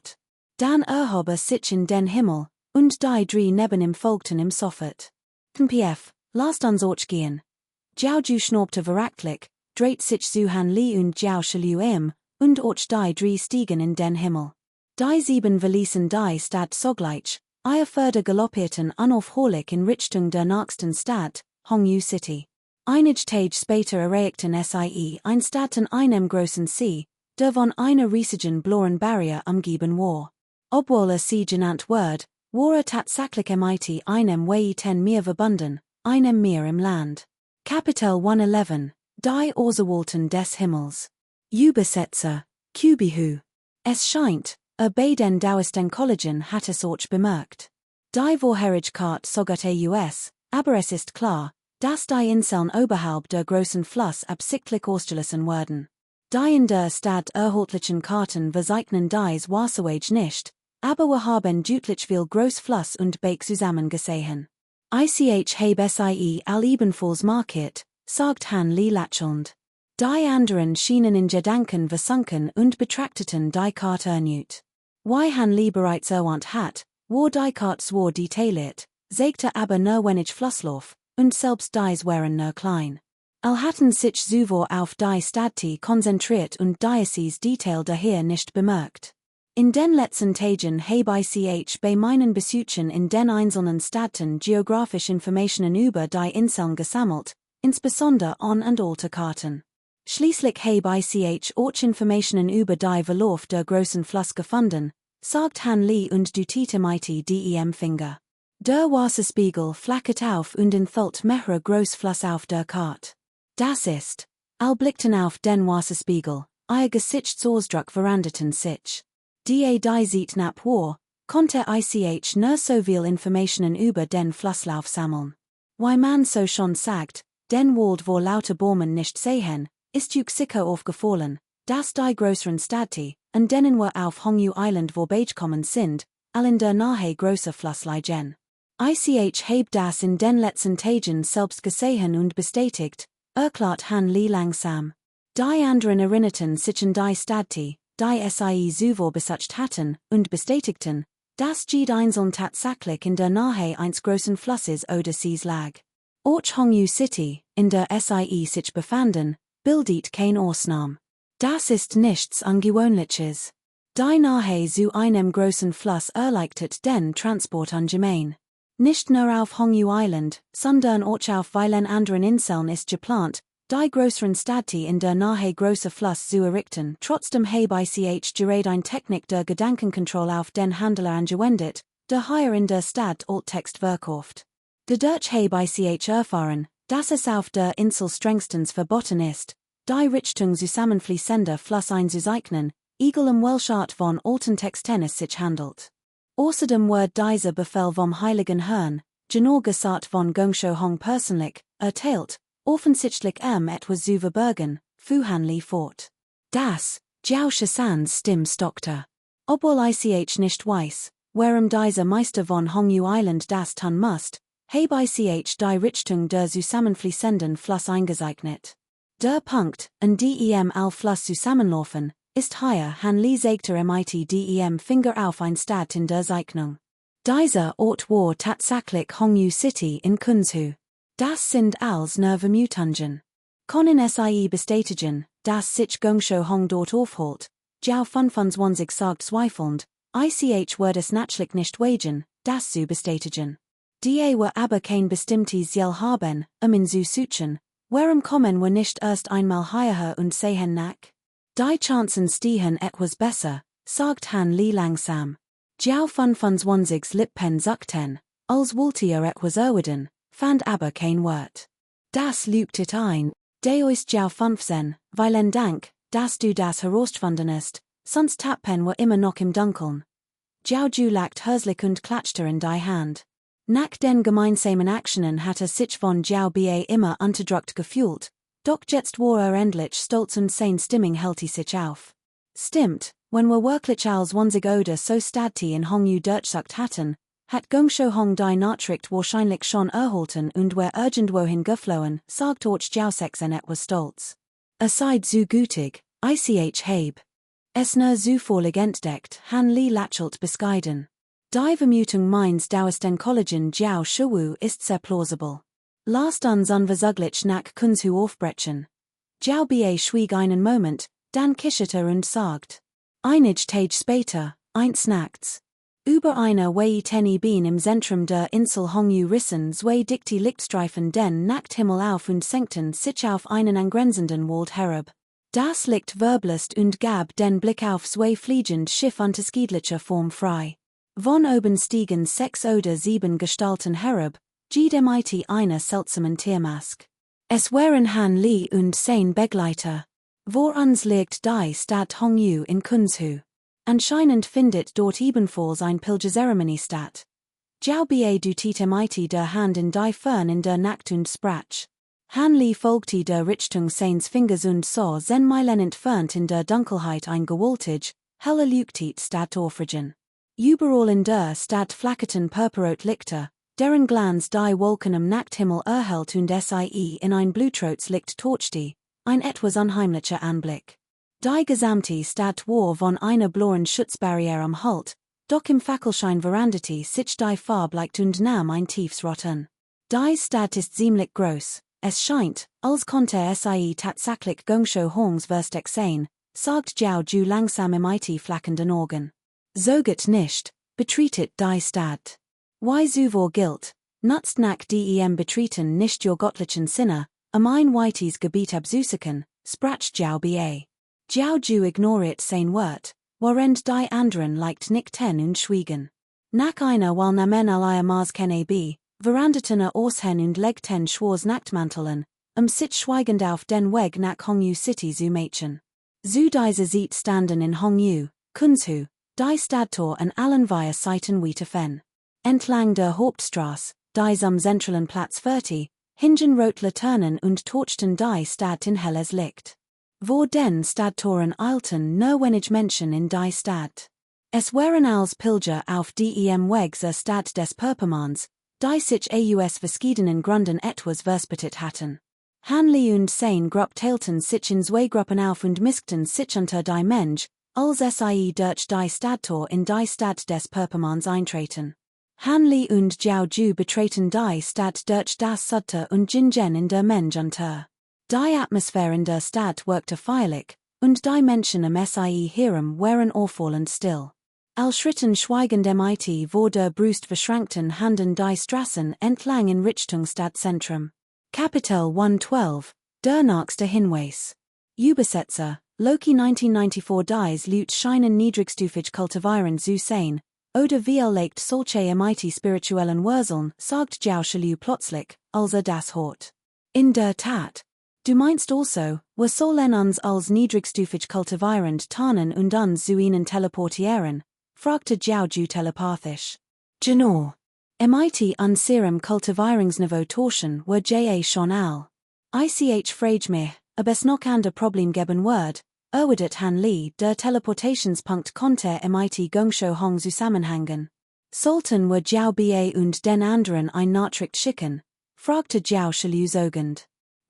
Dann erhob sich in den Himmel, und die drei neben ihm folgten ihm sofort. Pf, lasst uns gehen. Jiao Ju schnaubte verachtlich, dreht sich zu Hanli und Jiao Shilu und die drei stiegen in den Himmel. Die 7 verließen die Stadt sogleich, further galoppierten unaufhörlich in Richtung der nächsten Stadt, Hongyu City. Einige Tage später erreichten sie ein Stadt in einem großen See, der von einer riesigen blauen Barriere umgeben war. Obwohl sie genannt wird, war tatsächlich mit einem weiten Meer verbunden, einem Meer im Land. Kapitel 111, die Auserwählten des Himmels. Übersetzer, Kubihu. Es scheint, bei den dauersten Kollegen hat es bemerkt. Die Vorherigkeit sogar aber es ist klar, Das die Inseln oberhalb der großen Fluss absichtlich ausgelassen werden. Die in der Stadt erhältlichen Karten verzeichnen dies Wasserwege nicht, aber wir haben deutlich viel Großfluss und Beek zusammengesehen. Ich habe sie all ebenfalls markiert, sagt Han Lee lächelnd. Die anderen schienen in Gedanken versunken und betrachteten die Karte erneut. Wie Han Lee bereits erwähnt hat, war die Karte zwar detailliert, zeigte aber nur wenig Flusslauf, und selbst dies waren nur klein. Hatten sich zuvor auf die Städte konzentriert und dieses Detail daher nicht bemerkt. In den letzten Tagen habe ich bei meinen Besuchen in den einzelnen Städten geografische Informationen über die Inseln gesammelt, insbesondere an und alte Karten. Schließlich habe ich auch Informationen über die Verlauf der großen Fluss gefunden, sagt Han Lee und deutete mit dem Finger. Der Wasserspiegel flackert auf und enthält mehrere Großflüsse auf der Karte. Das ist, blickten auf den Wasserspiegel, ihr Gesichtsausdruck veranderten sich. Die sieht nach war, konnte ich nur so viel Informationen über den Flusslauf sammeln. Wie man so schon sagt, den Wald wo lauter Bäumen nicht sehen, ist euch sicher aufgefallen, dass die größeren Städte, an denen wir auf Hongyu Island vorbeigekommen sind, all in der Nahe großer Fluss liegen. Ich habe das in den letzten Tagen selbst gesehen und bestätigt, erklärt Han Lee langsam. Die anderen erinnerten sich an die Städte, die sie zuvor besucht hatten, und bestätigten, dass jede einzelne tatsächlich in der Nähe eines großen Flusses oder Sees lag. Auch Hongyu City, in der sie sich befanden, bildet kein Ausnahme. Das ist nichts Ungewöhnliches. Die Nähe zu einem großen Fluss erleichtert den Transport allgemein. Nicht nur auf Hongyu Island, sondern auch auf vielen anderen Inseln ist geplant, die größeren Städte in der Nähe großer Fluss zu errichten. Trotzdem habe ich gerade eine Technik der Gedankenkontrolle auf den Handler angewendet, der hier in der Stadt Alttext verkauft. Dadurch habe ich erfahren, dass es auf der Insel strengstens verboten ist, die Richtung zusammenfließender Fluss einzuzeichnen, egal welche Art von alten Texten es sich handelt. Außerdem wird dieser Befehl vom Heiligen Herrn, genau gesagt von Gongshou Hong persönlich, erteilt, offensichtlich etwas zu verbergen, fuhr Han Lee fort. Das, Jiao Shisans Stimme stockte. Obwohl ich nicht weiß, warum dieser Meister von Hongyu Island das tun muss, habe ich die Richtung der zusammenfließenden Fluss eingezeichnet. Der Punkt, an dem all Fluss zusammenlaufen, ist hier. Han Lee zeigte mit dem Finger auf ein Stadt in der Zeichnung. Dieser Ort war tatsächlich Hongyu City in Kunzhu. Das sind als nur Vermutungen. Können sie bestätigen, dass sich Gongshou Hong dort aufholt, Jiao 25 sagt zweifelnd, ich wird es natürlich nicht wagen, das zu bestätigen. Die wir aber kein bestimmtes Ziel haben, ihn zu suchen, warum kommen wir nicht erst einmal hierher und sehen nach? Die Chancen stehen etwas besser, sagt Han Lee langsam. Jiao 25 Lippen sagten, als wollte etwas erwidern, fand aber kein Wort. Das lügte ein, deoist Jiao 15, vielen Dank, dass du das herausgefunden hast, sonst tappen wir immer noch im Dunkeln. Jiao Ju lacht herzlich und klatschte in die Hand. Nach den gemeinsamen Aktionen hatte sich von Jiao Ba immer unterdrückt gefühlt, doch jetzt war endlich stolz und sein Stimmung hält sich auf. Stimmt, wenn wir wirklich als 20 oder so Städte in Hongyu durchsucht hatten, hat Gongshou Hong die Nachricht wahrscheinlich schon erhalten und wir irgendwohin geflohen, sagt auch Jiao 16 etwas stolz. Seid so gütig, ich habe es nur zufällig entdeckt, Han Lee lächelt bescheiden. Die Vermutung meines Dauers den Kollegen Jiao Shuwu ist sehr plausibel. Lasst uns unversaglich nach Kunzhu aufbrechen. Jiao Ba schwieg einen Moment, dann kicherte und sagt. Einige Tage später, eins nachts. Über eine Wei Tenny Bean im Zentrum der Insel Hongyu rissen zwei dichte Lichtstreifen den Nachthimmel auf und senkten sich auf einen angrenzenden Wald herab. Das Licht wirbelst und gab den Blick auf zwei fliegend Schiff unterschiedlicher Form frei. Von oben stiegen 6 oder 7 Gestalten herab, jedem mit einer seltsamen Tiermask. Es waren Han Lee und sein Begleiter. Vor uns liegt die Stadt Hongyu in Kunzhu. Anscheinend findet dort ebenfalls ein Pilgerzeremonie statt. Jou ba du tiet mit der Hand in die Fern in der Nacht und Sprach. Han li folgte der Richtung seines Fingers und so zen mylennent fernt in der Dunkelheit ein Gewaltig, heller Leuchtet stad Orfrigen. Überall in der Stadt flackerten purpurrot Lichter, deren Glanz die Wolken am Nachthimmel erhellt und sie in ein Blutrotes Licht torchte, ein etwas unheimlicher Anblick. Die gesamte Stadt war von einer blauen Schutzbarriere umhüllt, doch im Fackelschein veranderte sich die Farbe leicht und nahm ein tiefes Rotten. Die Stadt ist ziemlich groß, es scheint, als konnte sie tatsächlich Gungsho Hongs verstek sein, sagt Jou ju langsam mit flackenden Augen. Soget nicht, betretet die Stadt. Wie zuvor gilt, nutzt nach dem Betreten nicht your göttlichen Sinne, ein weites Gebiet abzusuchen, sprach Jou ba. Jou ju ignoriert sein Wort, während die anderen leicht nickten und schwiegen. Nach einer weil namen alia Mars kenne b, verandeten Aushen und legten schwors Nachtmanteln, sit schweigend auf den Weg nach Hongyu City zu Mädchen. Zu diese Seat standen in Hongyu, Kunzhu, die Stadttor an allen vier Seiten weiter fen. Entlang der Hauptstraße, die am zentralen Platz 40, hingen rot Laternen und torchten die Stadt in helles Licht. Vor den Stadttoren eilten nur wenig Menschen in die Stadt. Es waren als Pilger auf dem Weg zur Stadt des Perpermans, die sich aus verschiedenen Gründen etwas verspätet hatten. Hanli und sein Grupp teilten sich in zwei Gruppen auf und miskten sich unter die Mensch, als sie durch die Stadttor in die Stadt des Perpermans eintreten. Hanli und Jou ju betreten die Stadt durch das Sudter und Jingen in der Mensch unter. Die Atmosphäre in der Stadt wirkte feierlich, und die Menschen am sie herum waren auffallend still. Als Schritten schweigend mit vor der Brust verschränkten Handen die Straßen entlang in Richtung Stadtzentrum. Kapitel 112, der nächste Hinweis. Übersetzer, Loki 1994 dies Lüt scheinen niedrigstufig kultivieren zu sein, oder wie legt solche mit spirituellen Wurzeln, sagt Jou Shalu plötzlich, als das hört. In der Tat. Du meinst also, wir sollen uns als niedrigstufig kultivierend tarnen und uns zu ihnen teleportieren, fragte Jou ju telepathisch. Genau. Mit unserem Kultivierungsniveau torschen wir schon all. Ich frage mich, ob es noch ander Problem geben wird, erwidert Han Li, der Teleportationspunkt konnte mit Gungsho Hong zusammenhängen. Sollten wir Jou ba und den anderen ein Nachricht schicken, fragte Jou Shalu sogend.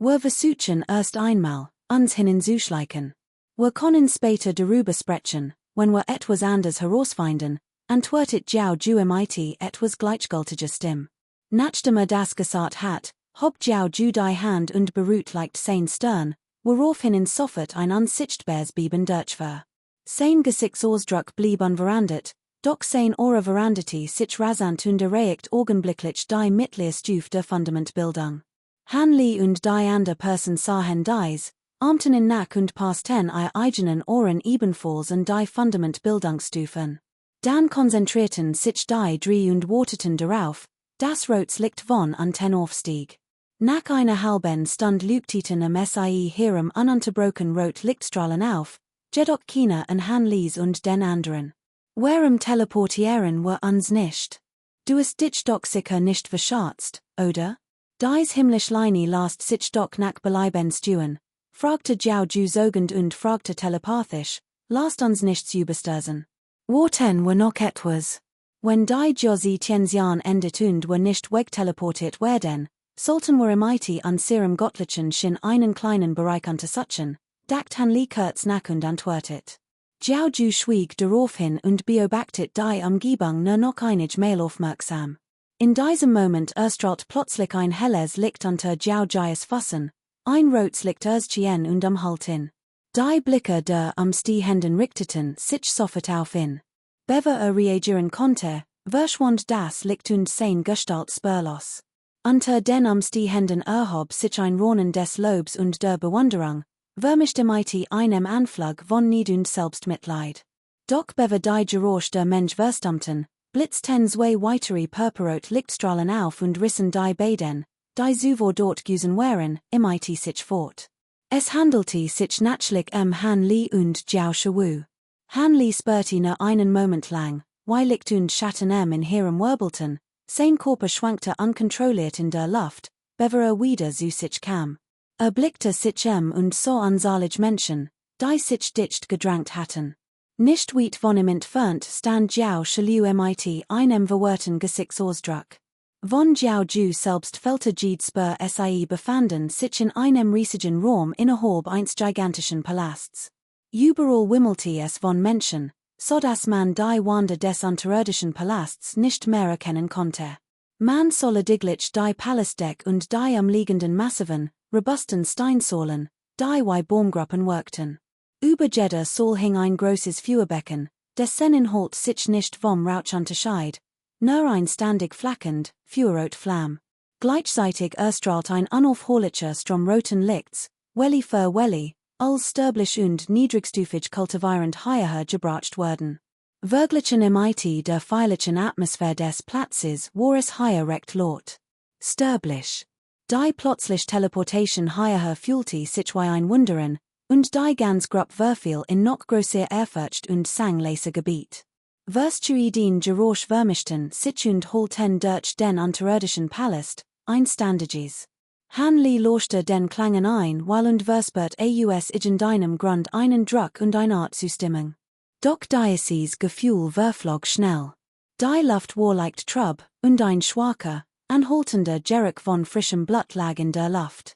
Wir versuchen erst einmal, uns hinzuschleichen. Wir können später darüber sprechen, wenn wir etwas anders herausfinden, antwortet Jou ju mit etwas gleichgültiger Stimme. Nachdem das gesagt hat, hob Jou ju die Hand und beruht leicht sein Stern, woraufhin sofort ein unsichtbares Beben durch war. Sein Gesichtsausdruck blieb unverändert, doch sein Aura veranderte sich rasant und erreicht augenblicklich die mittlere Stufe der Fundamentbildung. Han Li und die andere Person sahen dies, ahmten in nach und passten ihr eigenen Ohren ebenfalls an die Fundamentbildungsstufen. Dann konzentrierten sich die drei und warteten darauf, das rotes Licht von Anten aufstieg. Nach einer halben Stunde leuchteten am sie herum ununterbrochen rot Lichtstrahlen auf, jedoch keiner an Han Lis und den anderen. Warum teleportieren wir uns nicht? Du hast dich doch sicher nicht verschatzt, oder? Dies himmlischleine lasst sich doch nach Belieben stuen, fragte Jou ju sogend und fragte telepathisch, lasst uns nichts überstürzen. Warten wir noch etwas. Wenn die Josie Tianxian endet und wir nicht wegteleportiert werden, sollten wir mit unserem göttlichen Shin einen kleinen Bereich untersuchen, dacht Han Li kurz nach und antwortet. Jou ju schwieg daraufhin und beobachtet die Umgebung nur noch einig mehr aufmerksam. In diesem Moment erstrahlt plötzlich ein helles Licht unter Jou Jais Fassen, ein rotes Licht erschien und umhalten. Die Blicke der Stehenden richteten sich sofort auf ihn. Bevor reagieren konnte, verschwand das Licht und sein Gestalt spurlos. Unter den Stehenden erhob sich ein Raunen des Lobs und der Bewunderung, vermischte mit einem Anflug von Neid und Selbstmitleid. Doch bevor die Geräusch der Mensch verstummten, blitzten zwei weitere purpurrot Lichtstrahlen auf und rissen die beiden, die zuvor dort gewesen waren, mit sich fort. Es handelte sich natürlich Han Li und Jou Shawu. Han Li spürte nur einen Moment lang, wie Licht und Schatten in ihrem wirbelten, sein Körper schwankte unkontrolliert in der Luft, bever wieder zu sich kam. Blickte sich und so anzahlage Menschen, die sich dicht gedrängt hatten. Nicht weit von ihm entfernt stand Jiao Shiliu mit einem verwirrten Gesichtsausdruck. Von Jiao Ju selbst fällte Spur sie befanden sich in einem riesigen Raum innerhalb eines gigantischen Palasts. Überall wimmelte es von Menschen, so dass man die Wände des unterirdischen Palasts nicht mehr erkennen konnte. Man sah lediglich die Palastdecke und die umliegenden massiven, robusten Steinsäulen, die wie Baumgruppen wirkten. Über jeder Säule hing ein großes Feuerbecken, dessen Inhalt sich nicht vom Rauch unterschied, nur ein ständig flackernd, feuerrot Flamme. Gleichzeitig erstrahlt ein unaufhörlicher Strom roten Lichts, Welli für Welli, als sterblich und niedrigstufig kultivierend hierher gebracht werden. Verglichen mit der feierlichen Atmosphäre des Platzes war es hier recht laut. Sterblich. Die plötzlich Teleportation hierher fühlte sich wie ein Wundern, und die ganz Gruppe verfiel in noch größer Ehrfurcht und sang leise Gebiet. Verstuiden Geräusch vermischten sich und holten durch den unterirdischen Palast, einstandiges. Hanli lochte den Klangen ein, weil und verspürt aus irgendeinem Grund einen Druck und eine Art zu Stimmung. Doch dieses Gefühl verflog schnell. Die Luft war leicht trüb, und ein schwacher, anhaltender Geruch von frischem Blut lag in der Luft.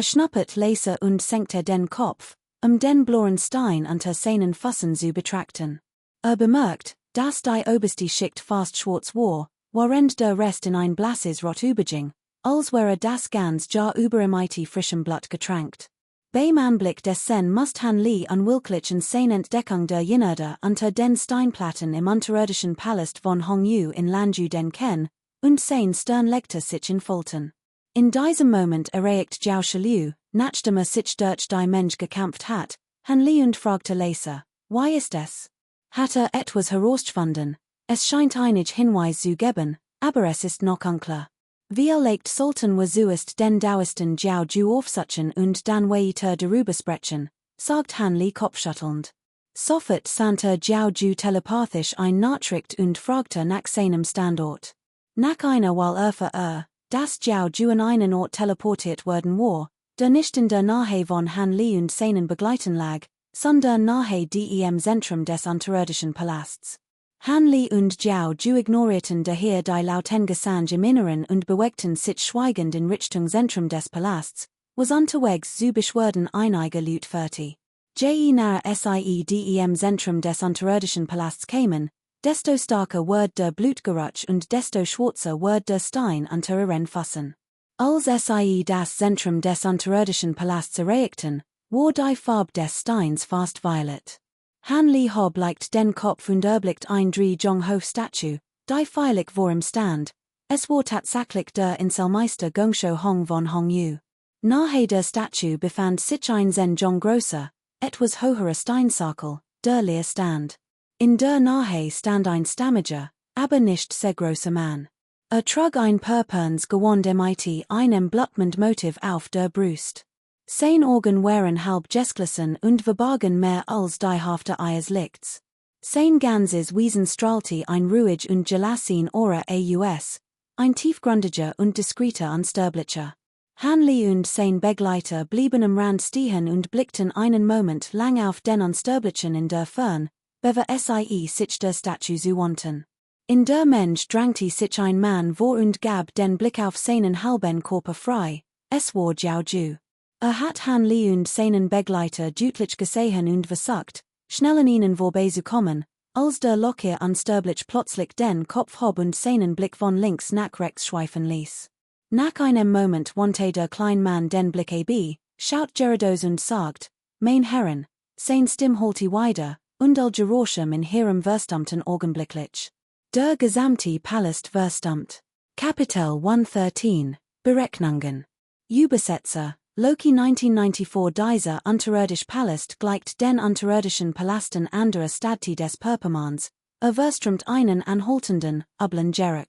Schnappte leise und senkte den Kopf, den blauen Stein unter seinen Füßen zu betrachten. Bemerkt, dass die oberste Schicht fast schwarz war, während der Rest in ein blasses Rot überging, als wäre das ganz Jahr über mit frischem Blut getränkt. Beim Anblick dessen musste Hanli unwillkürlich in seine Entdeckung der Jinnerde unter den Steinplatten im unterirdischen Palast von Hongyu in Lanzhou denken, und sein Stern legte sich in Falten. In diesem Moment erreicht Jiao Shiliu, nachdem sich durch die Mensch gekämpft hat, Hanli und fragte leise, wie ist es? Hat etwas herausgefunden? Es scheint einig Hinweis zu geben, aber es ist noch unklar. Wir legt sollten wir zuerst den Daoisten Jiao Ju aufsuchen und dann weiter darüber sprechen, sagt Hanli kopfschüttelnd. Sofort sandte Jiao Ju telepathisch ein Nachricht und fragte nach seinem Standort. Nach einer Weile dass Jiao Ju an einen Ort teleportiert worden war, der nicht in der Nähe von Hanli und seinen Begleitern lag, sondern nahe dem Zentrum des unterirdischen Palasts. Hanli und Jiao Ju ignorierten daher die lauten Gesang im Inneren und bewegten sich schweigend in Richtung Zentrum des Palasts, was unterwegs zu beschwören einige Leute führte. Je nahe sie dem Zentrum des unterirdischen Palasts kämen, desto starker wird der Blutgeruch und desto schwarzer wird der Stein unter ihren Füßen. Als sie das Zentrum des unterirdischen Palasts erreichten, war die Farbe des Steins fast violet. Hanli hob leicht den Kopf und erblickt ein Jong-Ho-Statue, die feierlich vor ihm stand. Es war tatsächlich der Inselmeister Gongshou Hong von Hongyu. Nahe der Statue befand sich ein Jong großer, etwas höherer Steinsockel, der leer stand. In der Nähe stand ein stammiger, aber nicht sehr großer Mann. Trug ein purpurns Gewand mit einem blutmend Motiv auf der Brust. Sein Augen waren halb geschlossen und verbargen mehr als die Hälfte eines Lichts. Sein ganzes Wesen strahlte ein ruhig und gelassen Aura aus, ein tiefgründiger und diskreter Unsterblicher. Hanli und sein Begleiter blieben am Rand stehen und blickten einen Moment lang auf den Unsterblichen in der Fern, bever sich der Statue zuwandten. In der Mensch drängte sich ein Mann vor und gab den Blick auf seinen halben Körper frei, es war Jiao Ju. Hat Hanli und seinen Begleiter deutlich gesehen und versucht, schnell an ihnen vorbeizukommen, als der locker Unsterblich plötzlich den Kopf hob und seinen Blick von links nach rechts schweifen ließ. Nach einem Moment wandte der kleine Mann den Blick schaut geradeaus und sagt, mein Herren, sein Stimme holte wieder, und all Geräusche in ihrem verstummten augenblicklich. Der gesamte Palast verstummt. Kapitel 113, Berechnungen. Übersetzer, Loki 1994. Dieser unterirdische Palast gleicht den unterirdischen Palasten anderer Städte des Perpermans, verströmt einen anhaltenden, üblen Geruch.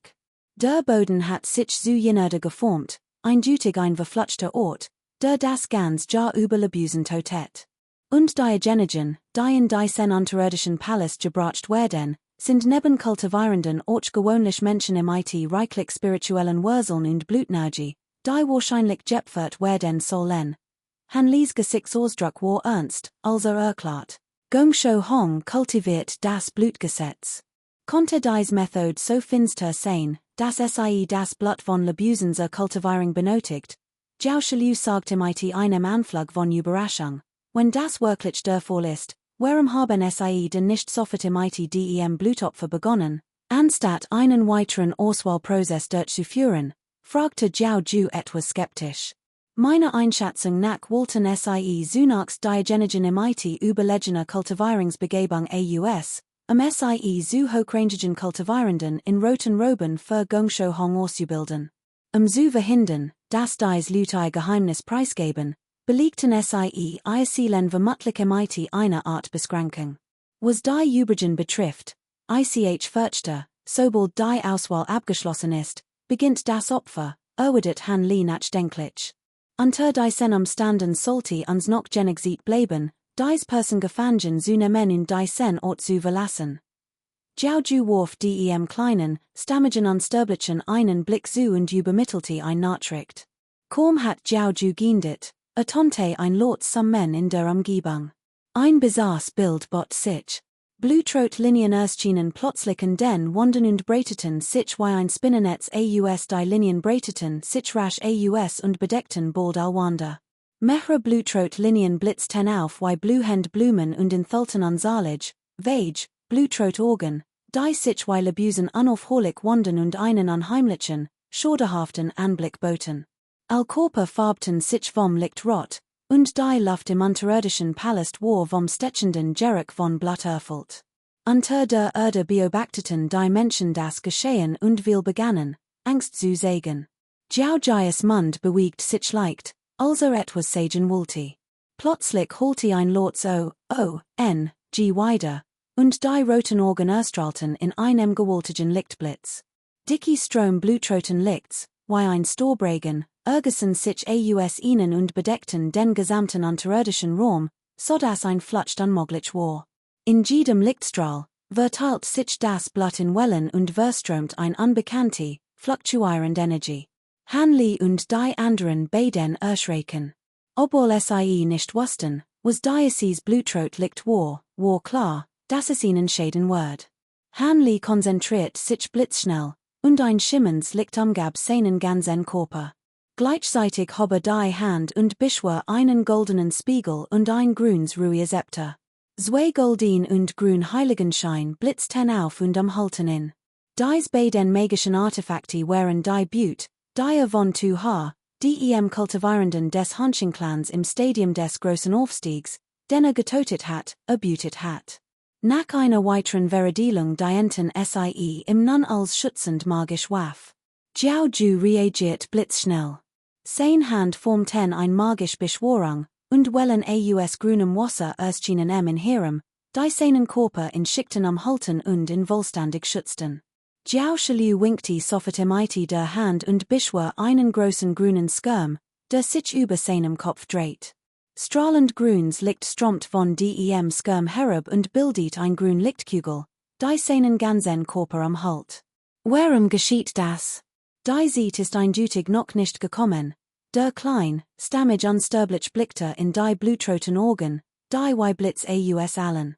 Der Boden hat sich zu Jinnerde geformt, eindeutig ein verflutschter Ort, der das ganz Jahr überlebüsen totet. Und die Genegen, die in diesen unterirdischen Palast gebracht werden, sind neben Kultivierenden auch gewöhnlich Menschen MIT reichlich spirituellen Wurzeln und Blutenergie, die wahrscheinlich gepfert werden sollen. Hanlis Gesichtsausdruck war ernst, also erklärt. Gongshou Hong kultiviert das Blutgesetz. Konnte dies Methode so finster sein, dass sie das Blut von Lebusen Kultivierung benötigt? Jiao Shilu sagt MIT einem Anflug von Überraschung. Wenn das wirklich der Fall ist, warum haben sie denn nicht sofort MIT dem Blutopfer begonnen, anstatt einen weiteren Auswahlprozess durchzuführen? Fragte Jiao Ju etwas skeptisch. Meiner Einschätzung nach wollten sie zunächst diejenigen MIT überlegene Kultivierungsbegebung aus, sie zu hochrangigen Kultivierenden in roten Roben für Gongshou Hong auszubilden. Zu verhindern, dass dies Leute Geheimnis preisgeben, belegten sie Zielen vermutlich MIT eine Art Beschränkung. Was die Übrigen betrifft, fürchte, sobald die Auswahl abgeschlossen ist, beginnt das Opfer, erwidert Han Li nachdenklich. Unter diesen Umständen sollte uns noch genug Zeit bleiben, dies Person gefangen zu nehmen und diesen Ort zu verlassen. Jiao Ju warf dem kleinen, stammigen Unsterblichen einen Blick zu und übermittelte ein Nachricht. Kaum hat Jiao Ju geendet, ertönte ein Lot Summen in der Umgebung. Ein bizarres Bild bot sich. Blutrotlinien erschienen plötzlich in den Wanden und breiteten sich wie ein Spinnennetz aus die Linien breiteten sich rasch aus und bedeckten bald allwande. Mehrere Blutrotlinien blitzten auf wie blühende Blumen und enthalten unzählig, vage, Blutrotorgan, die sich wie Lebusen unaufhörlich wanden und einen unheimlichen, schauderhaften Anblick boten. All Körper farbten sich vom Licht rot, und die Luft im unterirdischen Palast war vom stechenden Geruch von Blut erfüllt. Unter der Erde beobachteten die Menschen das Geschehen und will begannen, Angst zu sägen. Jiao Jias Mund bewegt sich leicht, also etwas sagen wollte. Plötzlich holte ein Lot G weiter, und die roten Augen erstrahlten in einem gewaltigen Lichtblitz. Dicke Strom blutroten Lichts, wie ein Storbregen, ergossen sich aus ihnen und bedeckten den gesamten unterirdischen Raum, so dass ein Flucht unmöglich war. In jedem Lichtstrahl verteilt sich das Blut in Wellen und verströmt ein unbekannte, fluktuierende Energie. Han Li und die anderen beiden erschrecken. Obwohl sie nicht wussten, was dieses Blutrotlicht war klar, dass es ihnen schäden wird. Han Li konzentriert sich blitzschnell, und ein schimmerndes Licht umgab seinen ganzen Körper. Gleichzeitig habe die Hand und beschwor einen goldenen Spiegel und ein grünes Ruhezepter. Zwei golden und grün Heiligenschein blitzten auf und umhalten ihn. Dies beiden magischen Artefakte waren die Beaut, die von 2H, dem Kultivierenden des Hanschenklans im Stadium des großen Aufstiegs, den getotet hat, erbeutet hat. Nach einer weiteren Veredelung dienten sie im nun als schützend magisch Waff. Jiao Ju reagiert blitzschnell. Sein Hand formten ein magisch Beschwörung, und Wellen aus grünem Wasser erschienen in Herem, die seinen Körper in Schichten umhalten und in vollständig schützten. Jiao Shilu winkte sofort MIT der Hand und beschwor einen großen grünen Skirm, der sich über seinem Kopf dreht. Strahlend grünes Licht strömt von dem Skirm herab und bildet ein grün Lichtkugel, die seinen ganzen Körper umhält. Warum geschieht das? Die Zeit ist eindeutig noch nicht gekommen. Der klein, stammig unsterblich blickte in die blutroten Augen, die wie Blitz aus allen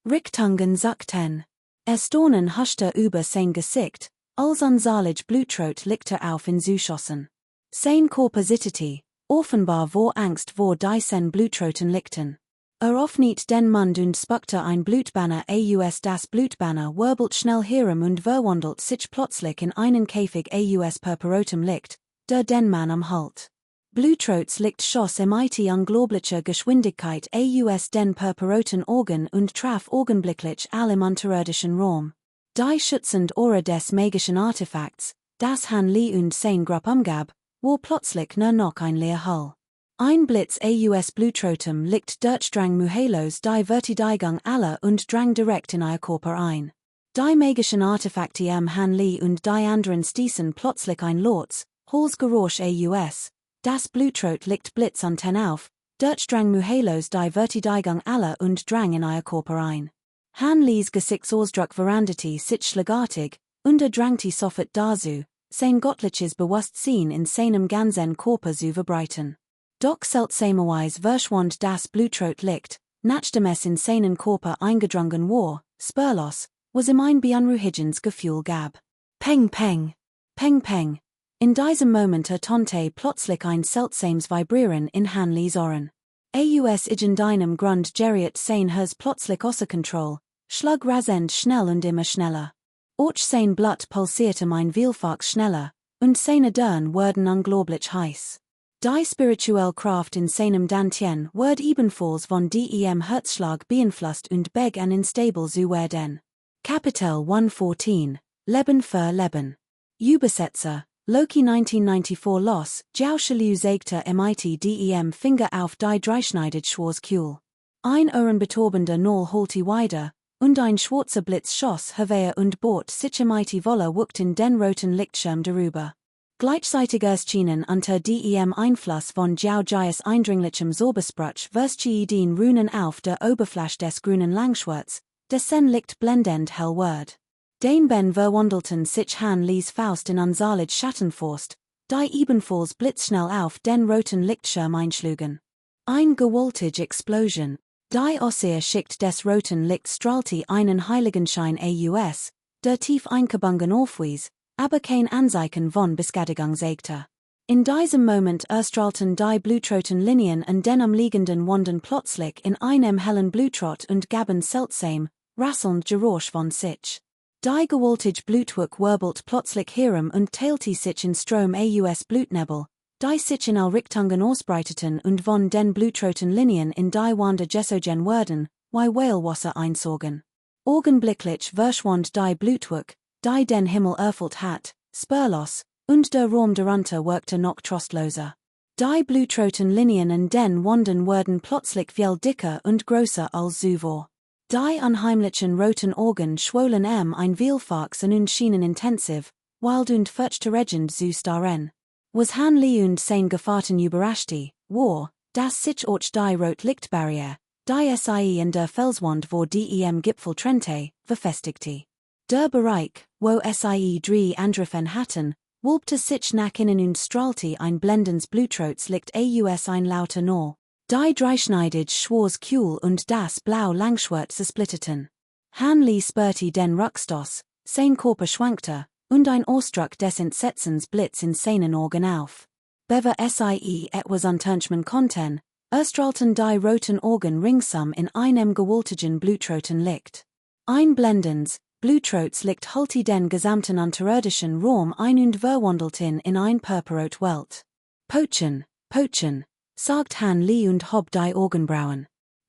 Richtungen sagten. Erstaunen huschte über sein Gesicht, als unzählig Blutrot Lichter auf ihn zuschossen. Sein Körper zitterte, offenbar vor Angst vor diesen blutroten Lichten. Öffnet den Mund und spuckte ein Blutbanner aus das Blutbanner wirbelt schnell herum und verwandelt sich plötzlich in einen Käfig aus purpurrotem Licht, der den Mann umhält. Blutrots Licht schoss mit unglaublicher Geschwindigkeit aus den purpurroten Augen und traf augenblicklich all im unterirdischen Raum. Die schützend Aura des magischen Artefakts, das Han Li und sein Grupp umgab, war plötzlich nur noch ein Leerhall. Ein Blitz aus blutrotem Licht durchdrang mühelos die Vertidigung aller und drang direkt in ihr Körper ein. Die magischen Artefakte Han Li und die anderen stießen plötzlich ein lautes, hohles Geräusch aus. Das Blutrot Licht blitz auf, durchdrang mühelos die Vertidigung aller und drang in ihr Körper ein. Han Lees Gesicks Ausdruck Verandati sich Schlagartig, unter Drangti Soffet Dazu, sein Gottliches bewusst sehen in seinem ganzen Körper zu verbreiten. Doch seltsamerweise verschwand das Blutrot Licht, nachdem es in seinen Körper eingedrungen war, spurlos, was ihm ein beunruhigendes Gefühl gab. Peng peng, peng peng. In diesem Moment ertönte plötzlich ein seltsames Vibrieren in Han Lees Ohren. Aus irgendeinem Grund geriet sein Herz plötzlich außer Kontrolle, schlug rasend schnell und immer schneller. Auch sein Blut pulsierte mein vielfach schneller, und seine Dörren wurden unglaublich heiß. Die spirituelle Kraft in seinem Dantien wird ebenfalls von dem Herzschlag beeinflusst und begann instabil zu werden. Kapitel 114, Leben für Leben. Übersetzer, Loki 1994 Los, Jauschelu Zegter mit dem Finger auf die dreischneidet Schwarzkühl. Ein ohrenbetäubender Null holte weiter, und ein schwarzer Blitz schoss hervor und bot sich mit Wolle wuckt in den roten Lichtschirm darüber. Gleichzeitig erschienen unter dem Einfluss von Jiao Jias eindringlichem Sobersprutsch den Runen auf der Oberfläche des grünen Langschwerts, dessen Licht blendend hell ward. Den Ben verwandelten sich Han Lees Faust in unsalig Schattenforst, die ebenfalls blitzschnell auf den roten Lichtschirm einschlugen. Ein gewaltige Explosion, die Aussehen schickt des roten Lichts strahlte einen Heiligenschein aus, der tief eingebunden aufwies, aber kein Anzeichen von Beschädigung zeigte. In diesem Moment erstrahlten die blutroten Linien an den umliegenden Wänden plötzlich in einem hellen Blutrot und gaben seltsam, rasselnd Geräusch von sich. Die gewaltige Blutwuch wirbelt plötzlich herum und teilte sich in Strom aus Blutnebel, die sich in all Richtungen ausbreiteten und von den blutroten Linien in die Wände gesogen wurden, wie Whale-Wasser einsogen. Augenblicklich verschwand die Blutwuch, die den Himmel erfüllt hat, spurlos, und der Raum darunter wirkte noch trostloser. Die blutroten Linien in den Wänden wurden plötzlich viel dicker und größer als zuvor. Die unheimlichen roten Augen schwollen ein vielfaches und schienen intensiv, wild und furchterregend zu starren. Was Han Lee und sein Gefahrten überraschte, war, dass sich auch die Rot-Licht-Barriere, die sie in der Felswand vor dem Gipfel trennte, verfestigte. Der Bereich, wo sie drei Angriffen hatten, wölbte sich nach innen und strahlte ein blendendes Blutrotslicht aus ein lauter Nor. Die dreischneidig Schwarzkühl und das blau Langschwert zersplitteten. Han Lee spürte den Ruckstoß, sein Körper schwankte, und ein Ausdruck des Entsetzens blitz in seinen Augen auf. Bever sie etwas unternehmen konnten, erstrahlten die roten Augen ringsum in einem gewaltigen blutroten Licht. Ein blendendes, blutrotes Licht hullte den gesamten unterirdischen Raum ein und verwandelten in ein purpurrot Welt. Pochen, Pochen, sagt Han Lee und hob die Augenbrauen.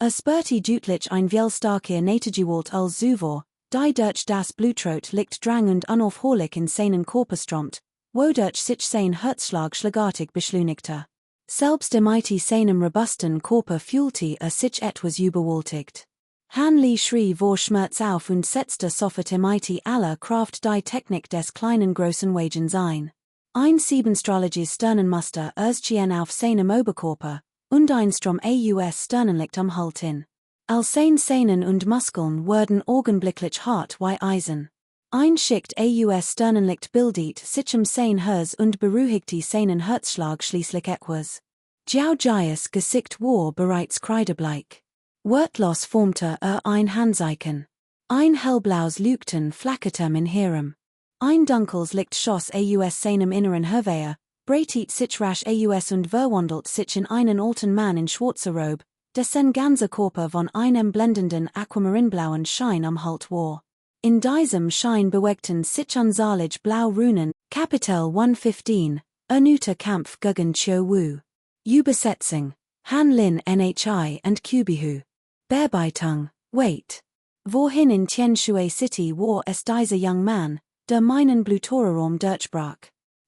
Spürte deutlich ein viel starker Nätigewalt als zuvor, die durch das Blutrot Licht drang und unaufhörlich in seinen Körper strömt, wodurch sich sein Herzschlag schlagartig beschleunigte. Selbst mit seinem robusten Körper fühlte sich etwas überwältigt. Han Lee schrie vor Schmerz auf und setzte sofort mit aller Kraft die Technik des kleinen großen Wagens ein. Ein siebenstrahliges Sternenmuster erschien auf seinem Oberkörper, und ein Strom aus Sternenlicht umhüllte. Als seine Sehnen und Muskeln wurden augenblicklich hart wie Eisen. Ein Schicht aus Sternenlicht bildet sich sein Herz und beruhigte seinen Herzschlag schließlich etwas. Jiao Jias Gesicht war bereits kreidebleich. Wortlos formte ein Handzeichen. Ein hellblaues Leuchten flackerte in Herem. Ein dunkles Licht schoss aus seinem Inneren hervor, breitet sich rasch aus und verwandelt sich in einen alten Mann in schwarzer Robe, dessen ganzer Körper von einem blendenden aquamarinblauen Schein umhüllt war. In diesem Schein bewegten sich unzählige blaue Runen. Kapitel 115, Erneuten Kampf gegen Chiu Wu. Übersetzung, Han Lin Nhi und Kubihu. Bearbeitung, Wait. Wohin in Tianshui City war es dieser young man, der meinen Blutoraum durchbrach.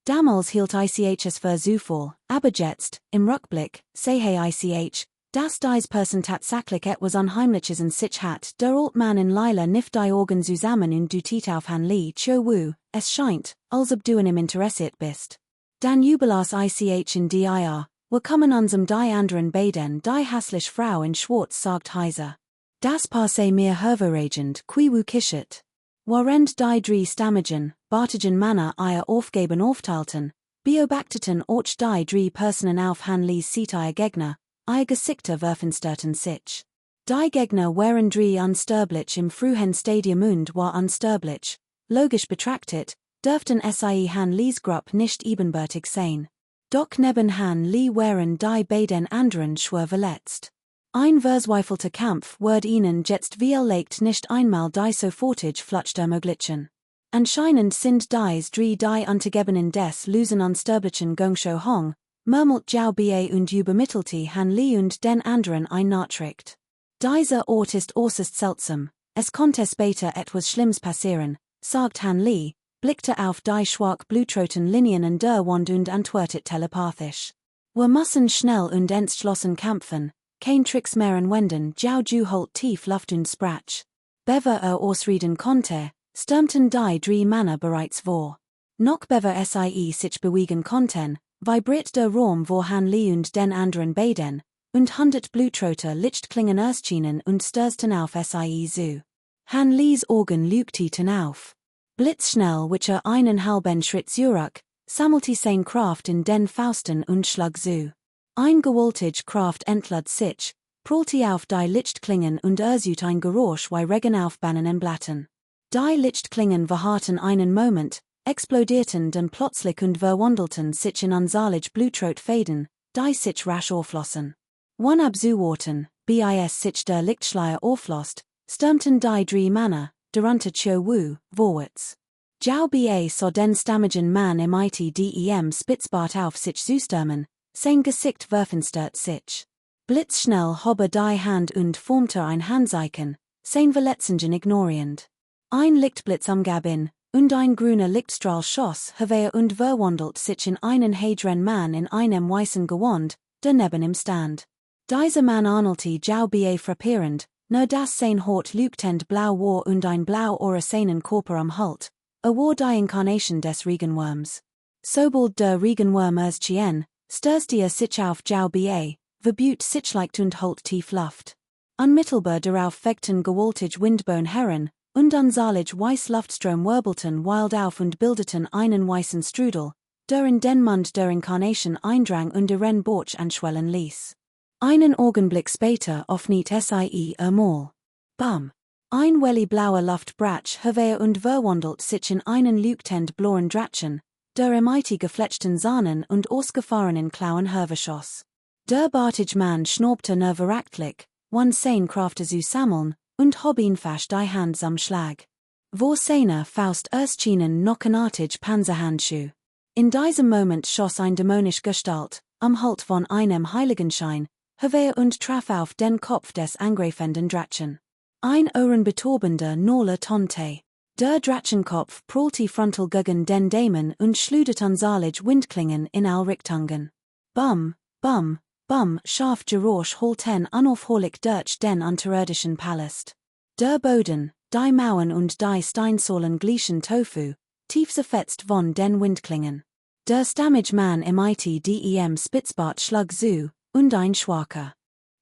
Damals hielt ich es für Zufall, aber jetzt, im Rückblick, sehe ich, dass dies Person tatsächlich etwas Unheimliches in sich hat. Der alte Mann in Lila nicht die Augen zusammen und deutet auf Han Lee Chiu Wu, es scheint, als ob du an ihm interessiert bist. Dann überlas ich in dir, wir kommen uns die anderen beiden, die hässliche Frau in Schwarz sagt heiser. Das passe mir hervorragend, qui wu kishit. Warend die drei Stammigen, Bartigen Manner eier aufgeben aufteilten, beobachteten och die drei Personen auf Hanleys Seat eier Gegner, eier Gesichter werfensterten sich. Die Gegner waren drei unsterblich im frühen Stadium und war unsterblich, logisch betrachtet, dürften sie Hanleys Gruppe nicht ebenbürtig sein. Doch neben Hanley waren die beiden anderen schwer verletzt. Ein verzweifelter Kampf wird ihnen jetzt vielleicht nicht einmal die sofortig Flucht ermöglichen. Anscheinend sind dies die Untergebenen des losen unsterblichen Gongsho Hong, murmelt Jiao Bie und übermittelte Hanley und den anderen ein Nachricht. Dieser Ort ist äußerst seltsam, es konnte später etwas Schlimmes passieren, sagt Hanley, blickte auf die schwach blutroten Linien in der Wand und antwortet telepathisch. Wir müssen schnell und entschlossen kämpfen, kein Tricks mehr anwenden, Jiao Ju holt tief Luft und sprach. Bever ausreden konnte, stürmten die drei Männer bereits vor. Noch bever sich bewegen konnten, vibriert der Raum vor Hanley und den anderen beiden, und 100 blutrote Lichtklingen erschienen und stürzten auf zu. Hanleys Augen leuchteten auf. Blitzschnell whicher einen halben Schritt zurück, sammelte sein Kraft in den Fausten und schlag zu. Ein gewaltig Kraft entlad sich, prallte auf die Lichtklingen und ersut ein Geräusch wie Regen auf Bahnen Blatten. Die Lichtklingen verharrten einen Moment, explodierten dann plötzlich und verwandelten sich in unzählige Blutrotfäden, die sich rasch aufflossen. One abzuwarten, bis sich der Lichtschleier aufflosst, stürmten die drei Männer, darunter Chiu Wu, vorwärts. Jiao Bie sah den stammigen Mann im dem Spitzbart auf sich zustürmen, sein Gesicht werfenstert sich. Blitzschnell hob die Hand und formte ein Handzeichen, sein Verletzungen ignorierend. Ein Lichtblitz umgab ihn, und ein grüner Lichtstrahl schoss hervor und verwandelt sich in einen hedren Mann in einem weißen Gewand, der neben ihm stand. Dieser Mann ähnelte Jiao Bie frappierend, nur dass sein Haut leuchtend blau war und ein blau-orangenen Körper umhüllt, war die Inkarnation des Regenwurms. Sobald der Regenwurm erschien, stürzte sich auf Jiao Bie, verbeut sich leicht und holt tief Luft. Unmittelbar darauf fegten gewaltig Windböen heran, und unzählig weiß Luftstrom wirbelten wild auf und bildeten einen weißen Strudel, der in den Mund der Inkarnation eindrang und ihren Bauch anschwellen ließ. Einen Augenblick später öffnet sie Maul. Bam! Ein wellig blauer Luft brach hervor und verwandelt sich in einen leuchtend blauen Drachen, der im gefletschten Sahnen und ausgefahrenen Klauen herverschoss. Der bartige Mann schnaubte nerverachtlich, sein Kraft zu sammeln, und hob ihn fast die Hand am Schlag. Vor seiner Faust erschienen knochenartig Panzerhandschuh. In diesem Moment schoss ein dämonisch Gestalt, umhüllt von einem Heiligenschein, hervor und traf auf den Kopf des angreifenden Drachen. Ein ohrenbetäubender Noller Tonte. Der Drachenkopf prallte frontal gegen den Dämon und schludert unzählig Windklingen in all Richtungen. Bum, bum, bum, scharf Geräusch hollten unaufhörlich durch den unterirdischen Palast. Der Boden, die Mauern und die Steinsäulen glichen Tofu, tief zerfetzt von den Windklingen. Der stammige Mann im dem Spitzbart schlag zu, und ein schwacher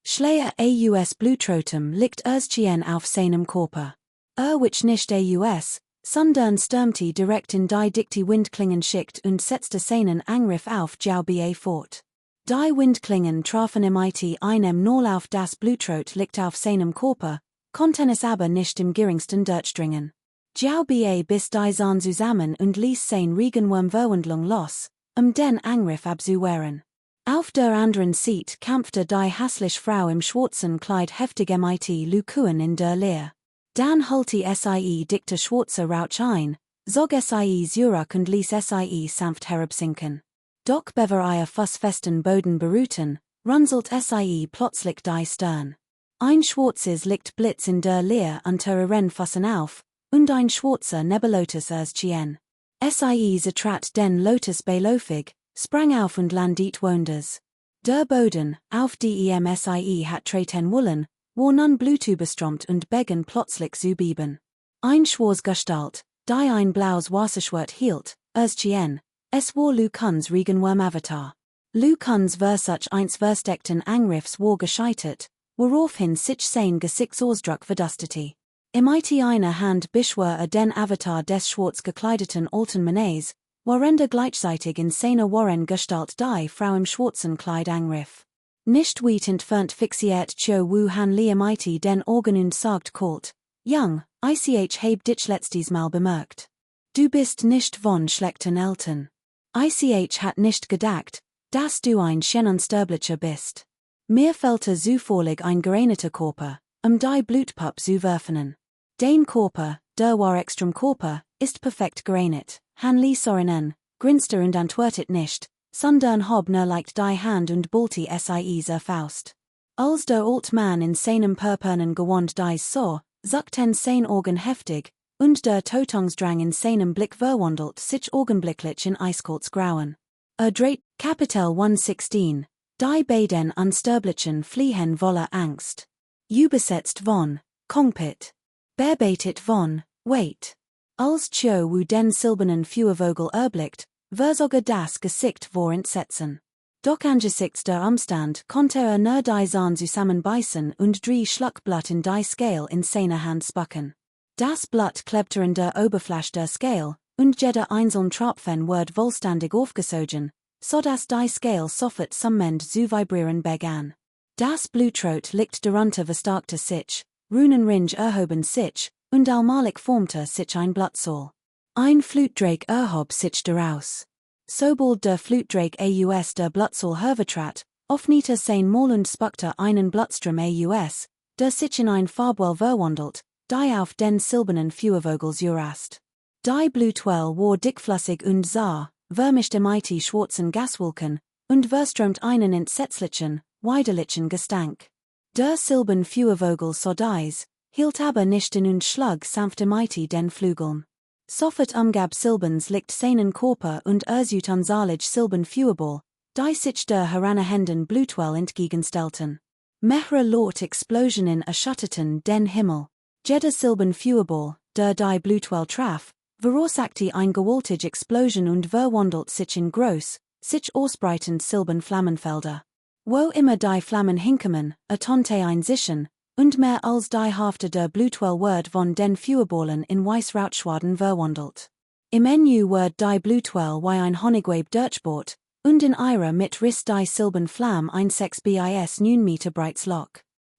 Schleier aus Blutrotem liegt erschien auf seinem Körper. Which nicht aus, sondern stürmte direkt in die dichte Windklingen schickt und setzte seinen Angriff auf Jiao Bie fort. Die Windklingen trafen im einem Null auf das Blutrot liegt auf seinem Körper, konnten es aber nicht im geringsten durchdringen. Jiao Bie biss die Zahn zusammen und ließ sein Regenwurm-Verwandlung los, den Angriff abzuwehren. Auf der anderen Seite kämpfte die hässliche Frau im schwarzen Kleid heftig Lukuen in der Leer. Dann holte sie dickte schwarze Rauch ein, zog sie zurück und ließ sie sanft herabsinken. Doch bever ihr fussfesten Boden beruhten, runzelt sie plötzlich die Stirn. Ein schwarzes Lichtblitz in der Leer unter ihren Füßen auf, und ein schwarzer Nebellotus erschien. Sie zertrat den Lotus beiläufig, sprang auf und landet woanders. Der Boden, auf dem sie hat treten wollen, war nun blutüberströmt und begann plötzlich zu beben. Ein Schwarzgestalt, die ein blaues Wasserschwert hielt, erschien, es war Lukans Regenwurm-Avatar. Lukans Versuch eines versteckten Angriffs war gescheitert, woraufhin sich sein Gesicht Ausdruck verdustete. MIT eine Hand beschwör den Avatar des schwarz gekleideten alten Mannes, warender gleichzeitig in seiner Warren Gestalt die Frau im schwarzen Kleid angriff. Nicht weit entfernt fixiert Cho Wu Han Li MIT den Organ und sagt kalt, Young, ich hab dich letztes Mal bemerkt. Du bist nicht von schlechten Eltern. Ich hat nicht gedacht, dass du ein schön unsterblicher bist. Mir fehlte zufällig ein gereneter Körper, die Blutpup zu werfen. Dein Körper, der war extrem Körper, ist perfekt gerenet. Han Li Sorinen, grinste und antwortet nicht, sondern hob nur leicht die Hand und ballte sie Faust. Als der alt Mann in seinem purpurnen Gewand dies sah, zuckten sein Augen heftig, und der Totungsdrang in seinem Blick verwandelt sich augenblicklich in eiskaltes Grauen. Dreht, Kapitel 116, die beiden Unsterblichen fliehen voller Angst. Übersetzt von, Kongpit. Bearbeitet von, Wait. Als Cho Wu den silbernen Feuervogel erblickt, versogar das Gesicht vor Entsetzen. Doch angesichts der Umstand konnte nur die Zahn zusammenbeißen und 3 Schluckblatt in die Scale in seiner Hand spucken. Das Blatt klebte in der Oberfläche der Scale, und jeder einzelne Tropfen wurde vollständig aufgesogen, so dass die Scale sofort summend zu vibrieren begann. Das Blutrot liegt darunter verstärkte sich, Runenring erhoben sich, und allmählich formte sich ein Blutsol. Ein Flutdrake erhob sich daraus. Sobald der Flutdrake aus der Blutsol hervertrat, öffnete sein Maul und spuckte einen Blutstrom aus, der sich in ein Farbwell verwandelt, die auf den silbernen Feuervogel zurast. Die Blutwell war dickflüssig und sah, vermischt MIT schwarzen Gaswolken, und verströmt einen entsetzlichen, widerlichen Gestank. Der silbern Feuervogel so dies, hielt aber nicht in und schlug sanft MIT den Flügeln. Sofort umgab silberns liegt seinen Körper und ersut unsalig silbern Feuerball, die sich der heranahenden Blutwell entgegenstellten. Mehrere laut Explosionen erschütterten den Himmel. Jeder silbern Feuerball, der die Blutwell traf, verursachte ein gewaltige Explosion und verwandelt sich in groß, sich ausbreitend silbern Flammenfelder. Wo immer die Flammen hinkommen, ertönte ein Zischen, und mehr als die Hälfte der Blutwell wird von den Feuerballen in weiß Rauchschwaden verwandelt. Im Enu wird die Blutwell wie ein Honigweb durchbohrt, und in ihrer mit Riss die silbern Flamme ein 6 bis 9 Meter breites Loch.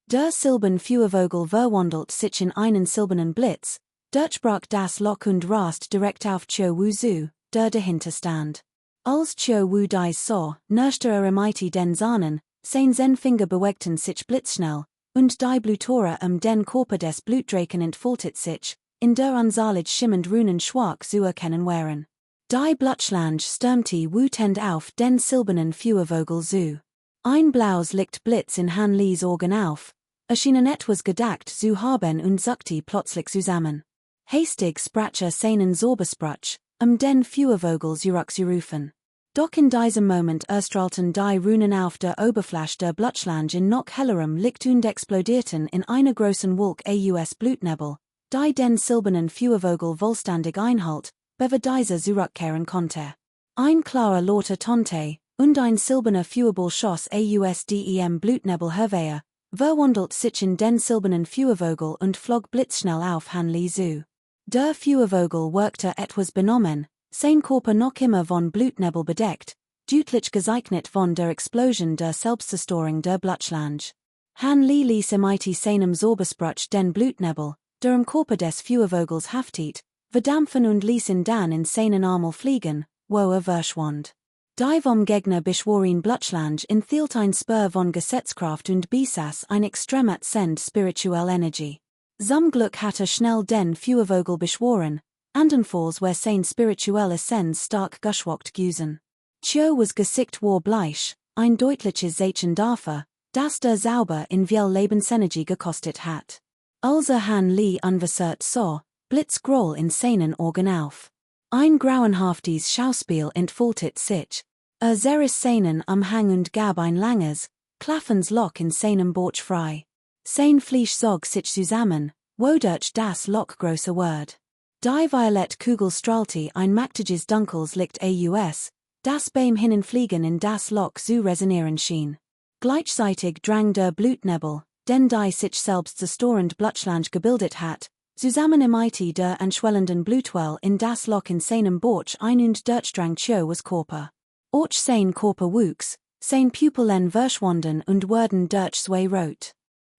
Der silbern Feuervogel verwandelt sich in einen silbernen Blitz, durchbrach das Loch und rast direkt auf Cho Wu zu, der dahinter stand. Als Cho Wu dies sah, nörschte MIT den Zahnen, sein Finger bewegten sich blitzschnell, und die Bluttore den Körper des Blutdraken entfaltet sich, in der unsalig schimmend Runen schwach zu erkennen wären. Die Blutschlange stürmte wütend auf den silbernen Feuervogel zu. Ein blaues Lichtblitz in Han Lis Augen auf, erschienen etwas gedacht zu haben und zuckte plötzlich zusammen. Hastig sprach seinen Sorbesprach, den Feuervogel zurückzurufen. Doch in diesem Moment erstrahlten die Runen auf der Oberfläche der Blutschlange in noch hellerem Licht und explodierten in einer großen Wolke aus Blutnebel, die den silbernen Feuervogel vollständig einhalt, bevor dieser zurückkehren konnte. Ein klarer lauter Tonte, und ein silberner Feuerball schoss aus dem Blutnebel hervor, verwandelt sich in den silbernen Feuervogel und flog blitzschnell auf Han Li zu. Der Feuervogel wirkte etwas benommen, sein Körper noch immer von Blutnebel bedeckt, deutlich gezeichnet von der Explosion der Selbstzerstörung der Blutschlange. Han Li ließ MIT seinem Sorbesprach den Blutnebel, der im Körper des Feuervogels haftet, verdampfen und ließ ihn dann in seinen Armel fliegen, wo verschwand. Die vom Gegner beschworene Blutschlange enthielt ein Spur von Gesetzkraft und besaß ein extremat send spirituelle Energie. Zum Glück hatte schnell den Feuervogel beschworen, andernfalls wär sein spirituelle Sens stark geschwächt gewesen. Cho was Gesicht war bleich, ein deutliches Zeichen dafür, dass der Zauber in viel Lebensenergie gekostet hat. Als Han Li unversehrt sah, blitzgroll in seinen Augen auf. Ein grauenhaftes Schauspiel entfaltet sich. Zerriss seinen Umhang und gab ein langes, klaffendes Loch in seinem Bauch frei. Sein Fleisch zog sich zusammen, wodurch das Loch größer wird. Die Violettkugel strahlte ein mächtiges dunkles Licht aus, das beim Hinenfliegen in das Loch zu resonieren schien. Gleichzeitig drang der Blutnebel, den die sich selbst zerstörend Blutschlange gebildet hat, zusammen MIT der anschwellenden Blutwell in das Loch in seinem Bauch ein und Durchdrang was Körper. Auch sein Körper wuchs, sein Pupillen verschwanden und wurden durch zwei rot.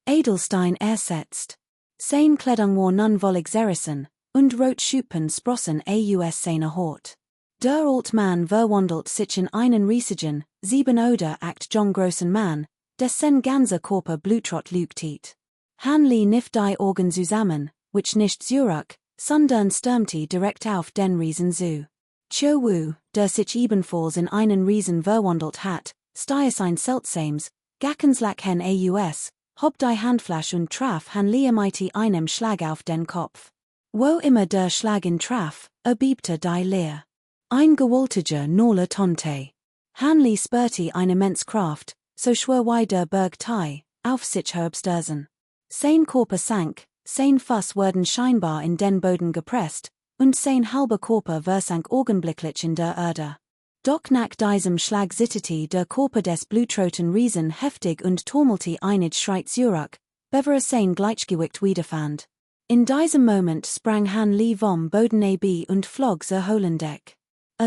Edelstein ersetzt. Sein Kleidung war nun wollig zerrissen, und rot Schuppen sprossen aus seiner Haut. Der alt Mann verwandelt sich in einen riesigen, 7 oder 8 John großen Mann, dessen ganzer Körper Blutrot leuchtet. Hanli nift die Augen zusammen, which nicht zurück, sondern stürmte direkt auf den Riesen zu. Cho Wu, der sich ebenfalls in einen Riesen verwandelt hat, stieg ein seltsames, Gackenslack hen aus, hob die Handfläche und traf Hanli mit einem Schlag auf den Kopf. Wo immer der Schlag ihn traf, erbebte die Leer. Ein gewaltiger Nola Tonte. Hanli spürte eine immense Kraft, so schwer wie der Berg Tai, auf sich herabstürzen. Sein Körper sank, sein Fuß wurden scheinbar in den Boden gepresst, und sein halber Körper versank augenblicklich in der Erde. Doch nach diesem Schlag zitterte der Körper des blutroten Riesen heftig und turmelte einig Schritt zurück, bevor sein Gleichgewicht wiederfand. In diesem Moment sprang Hanli vom Boden ab und flog zur Hohlendeck.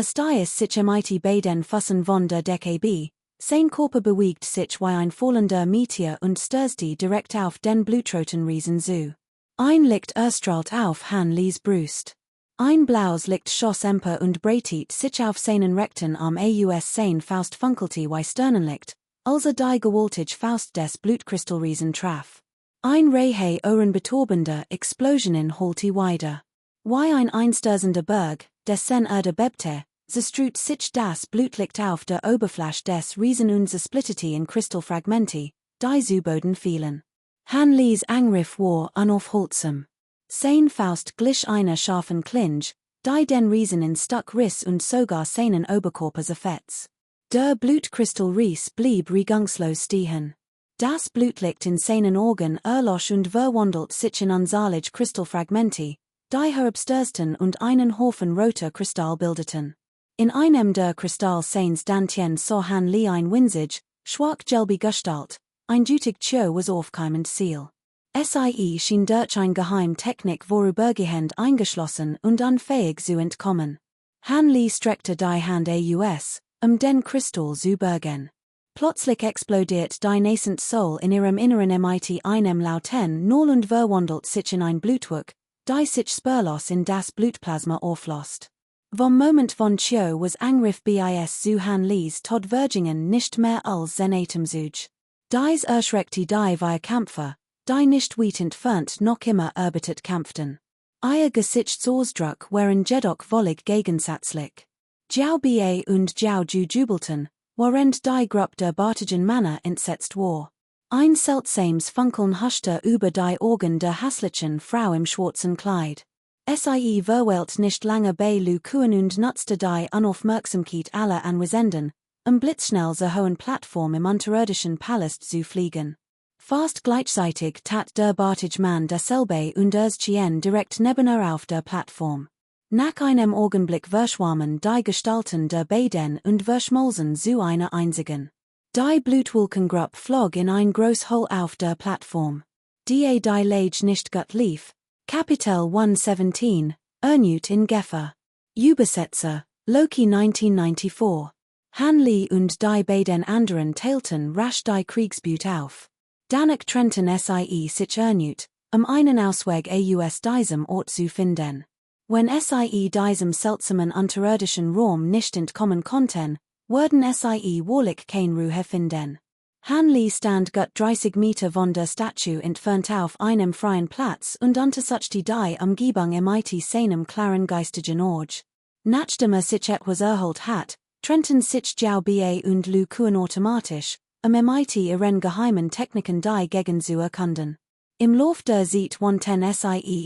Stieg sich mit beiden Füßen von der Decke ab, sein Körper bewegt sich wie ein fallender Meteor und stürzte direkt auf den blutroten Riesen zu. Ein Licht erstrahlt auf Hanlis Brust. Ein blaues Licht schoss empor und breitet sich auf seinen rechten Arm aus sein Faust funkelte wie Sternenlicht, als die gewaltige Faust des Blutkristallriesen traf. Ein Reihe ohrenbetäubender Explosionen holte weiter. Wie ein einstürzender Berg, dessen Erde bebte, zerstreut sich das Blutlicht auf der Oberfläche des Riesen und zersplitterte in Kristallfragmente, die zu Boden fielen. Hanlis Angriff war unaufhaltsam. Sein Faust glich einer scharfen Klinge, die den Riesen in Stück riss und sogar seinen Oberkörper zerfetz. Der Blutkristallries blieb regungslos stehen. Das Blutlicht in seinen Augen erlosch und verwandelt sich in unzählige Kristallfragmente, die herabstürzten und einen Haufen roter Kristall bildeten. In einem der Kristallseins Dantien sah Hanli ein winzig, schwach-gelbe Gestalt, ein dutig Tür was aufkeimend Ziel. Sie schien durch ein Geheimtechnik vorübergehend eingeschlossen und unfähig zu entkommen. Hanli streckte die Hand aus, den Kristall zu bergen. Plötzlich explodiert die nascent Soul in ihrem Inneren mit einem lauten Null und verwandelt sich in ein Blutwuck, die sich spurlos in das Blutplasma auflöst. Vom Moment von Tio was Angriff bis zu Hanlis Todvergingen nicht mehr als sein Atemzug. Dies erschreckte die via Kämpfer, die nicht weit entfernt noch immer erbittet kämpften. Ihr Gesichtsausdruck waren jedoch völlig gegensätzlich. Jiao Bie und Jiao Ju jubelten, während die Gruppe der bartigen Männer entsetzt war. Ein seltsames Funkeln huschte über die Augen der hässlichen Frau im schwarzen Kleid. Sie verweilt nicht lange bei Lu Kuan und nutzte die Unaufmerksamkeit aller Anwesenden, blitzschnell zur hohen Plattform im unterirdischen Palast zu fliegen. Fast gleichzeitig tat der bartige Mann dasselbe und erschien direkt neben auf der Plattform. Nach einem Augenblick verschwammen die Gestalten der beiden und verschmolzen zu einer einzigen. Die Blutwolkengruppe flog in ein groß Hole auf der Plattform. Die Lage nicht gut lief. Kapitel 117, Ernut in Gefahr. Übersetzer, Loki 1994. Hanli und die beiden anderen teilten rasch die Kriegsbeut auf. Danach trennten sich Ernut, einen Ausweg aus diesem Ort zu finden. Wenn diesem seltsamen unterirdischen Raum nicht entkommen konnten, wurden wahrlich kein Ruhe finden. Hanli stand gut 30 Meter von der Statue entfernt auf einem freien Platz und untersuchte die Umgebung mit seinem klaren geistigen Auge. Nachdem sich etwas erholt hat, trennten sich Jiao Bie und Lu Kuan automatisch, mit ihren geheimen Techniken die Gegend zu erkunden. Im Lauf der Zeit wandten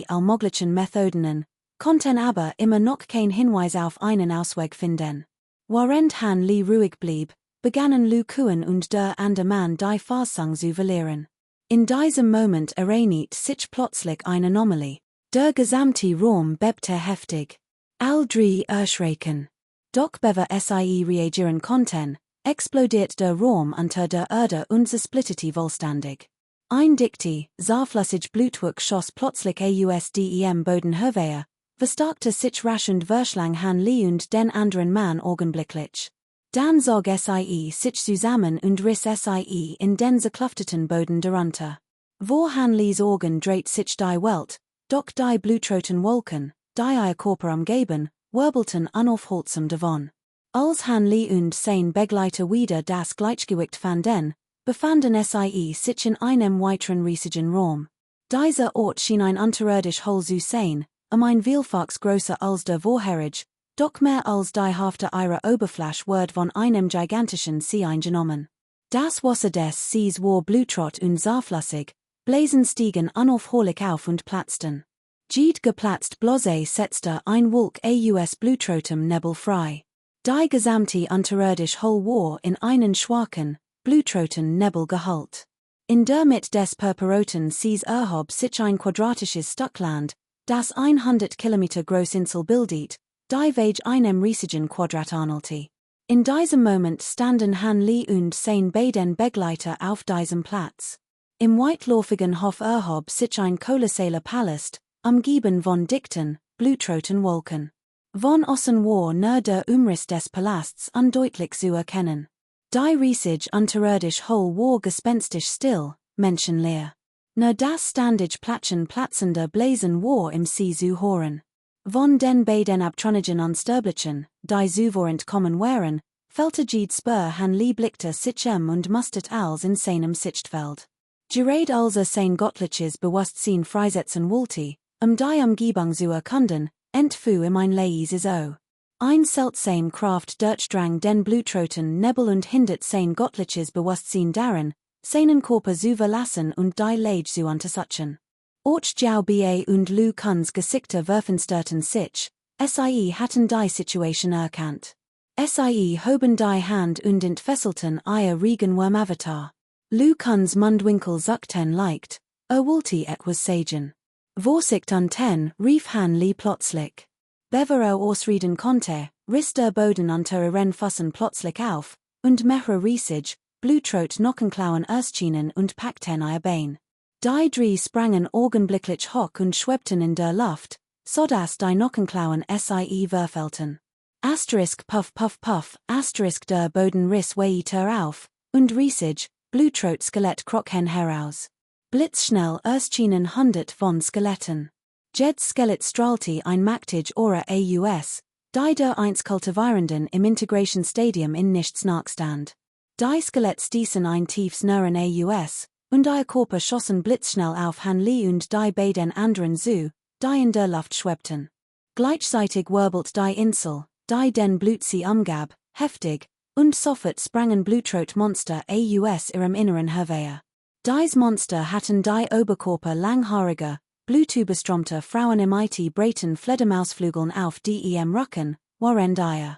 allmöglichen Methoden, konnten aber immer noch kein Hinweis auf einen Ausweg finden. Während Hanli ruhig blieb, begannen Lu Kuan und der andere Mann die Fassung zu verlieren. In diesem Moment erreicht sich plötzlich eine Anomalie. Der gesamte Raum bebte heftig. All drei erschrecken. Doch bevor reagieren konnten, explodiert der Raum unter der Erde und zersplitterte vollständig. Ein Dikti, Zarflussig Blutwuch schoss plötzlich aus dem Boden hervor, verstärkte sich rasch und verschlang Han Li und den anderen Mann augenblicklich. Dan zog sich zusammen und riss sich in den zerklüfteten Boden darunter. Vor Han Li's Augen dreht sich die Welt, doch die blutroten Wolken, die ihr Körper umgeben, wirbelten unaufhaltsam davon. Als Han Li und sein Begleiter wieder das Gleichgewicht fanden, befanden sich in einem weiteren riesigen Raum. Dieser Ort schien ein unterirdisch Hol zu sein, ein vielfaches größer als der vorherige, doch mehr als die Hälfte ihrer Oberfläche wird von einem gigantischen See eingenommen. Das Wasser des Sees war blutrot und zerflüssig, Blasen stiegen unaufhörlich auf und platzten. Jede geplatzt Blase setzte ein Wolk aus blutrotem Nebel frei. Die gesamte unterirdisch Hol war in einen schwachen, blutroten Nebel gehüllt. In der Mitte des purpurroten Sees erhob sich ein quadratisches Stückland, das 100 Kilometer groß Insel bildet, die Wege einem riesigen Quadrat ähnelte. In diesem Moment standen Han Li und sein beiden Begleiter auf diesem Platz. Im weitläufigen Hof erhob sich ein kolossaler Palast, umgeben von dichten, blutroten Wolken. Von außen war nur der Umriss des Palasts undeutlich zu erkennen. Die riesige unterirdisch Hol war gespenstisch still, menschenleer. Nur das ständig platzende Blasen war im See zu hören. Von den beiden abtrünnigen Unsterblichen, die zuvor entkommen waren, fällte jede Spur Han Li blickte sich und mustert als in seinem Sichtfeld. Gerade als sein göttliches Bewusstsein freisetzen wollte, die Umgebung zu erkunden, entfuhr ihm ein leises O. Ein seltsam Kraft durchdrang den blutroten Nebel und hindert sein göttliches Bewusstsein daran, seinen Körper zu verlassen und die Lage zu untersuchen. Auch Jiao Bie und Lu Kun's Gesichter verfinsterten sich, hatten die Situation erkannt. Hoben die Hand und entfesselten ihr Regenwurm-Avatar. Lu Kun's Mundwinkel zuckten leicht, wollte etwas sagen. Vorsicht unten, rief Han Li plötzlich. Bevor ausreden konnte, riss der Boden unter ihren Füßen plötzlich auf, und mehrere riesig, blutrot Nockenklauen erschienen und packten ihr Bein. Die drei sprangen augenblicklich hoch und schwebten in der Luft, sodass die Nockenklauen verfällten. Asterisk puff puff puff, asterisk der Boden riss weiter auf, und riesig, blutrot Skelett krochen heraus. Blitzschnell erschienen hundert von Skeletten. Jed's Skelett strahlte ein mächtig Aura aus, die der einst Kultivierenden im Integration Stadium in nichts nachstand. Die Skelett stießen ein tiefes Knurren aus, und ihr Körper schossen blitzschnell auf Han Li und die beiden anderen zu, die in der Luft schwebten. Gleichzeitig wirbelt die Insel, die den Blutsee umgab, heftig, und sofort sprangen blutrot Monster aus ihrem Inneren hervor. Dies Monster hatten die Oberkörper langhaariger, blutüberströmter Frauen im breiten Fledermausflügeln auf dem Rücken, waren die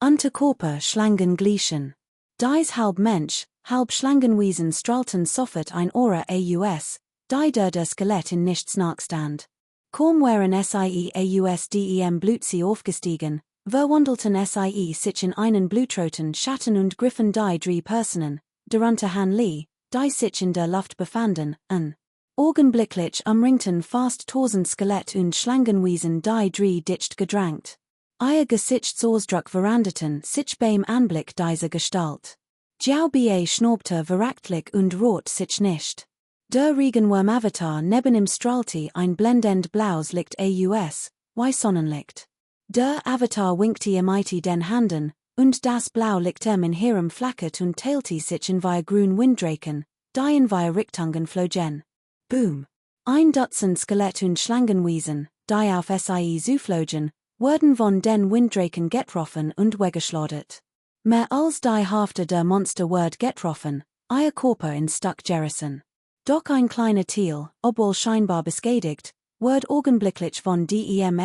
Unterkörper Schlangen glichen. Dies halb Mensch, halb Schlangenwesen strahlten sofort ein Aura aus, die der Skelett in nichts nachstand. Kaum waren aus dem Blutsee aufgestiegen, verwandelten sich in einen blutroten Schatten und griffen die drei Personen, darunter Han Li, die sich in der Luft befanden, an. Augenblicklich umringten fast 1000 Skelett und Schlangenwesen die drei dicht gedrängt. Ihr Gesichtsausdruck veränderten sich beim Anblick dieser Gestalt. Jiao Bie schnaubte verachtlich und rot sich nicht. Der Regenwurm-Avatar neben ihm strahlte ein blendend blaues Licht aus, wie Sonnenlicht. Der Avatar winkte ihm den Händen, und das Blaulicht in ihrem flackert und teilte sich in wie grün Winddraken, die in wie Richtungen flogen. Boom! Ein Dutzend Skelett und Schlangenwesen, die auf zuflogen, wurden von den Winddraken getroffen und weggeschleudert. Mehr als die Hälfte der Monster wurd getroffen, ihr Körper in Stück gerissen. Doch ein kleiner Teil, obwohl scheinbar beschädigt, wurd augenblicklich von dem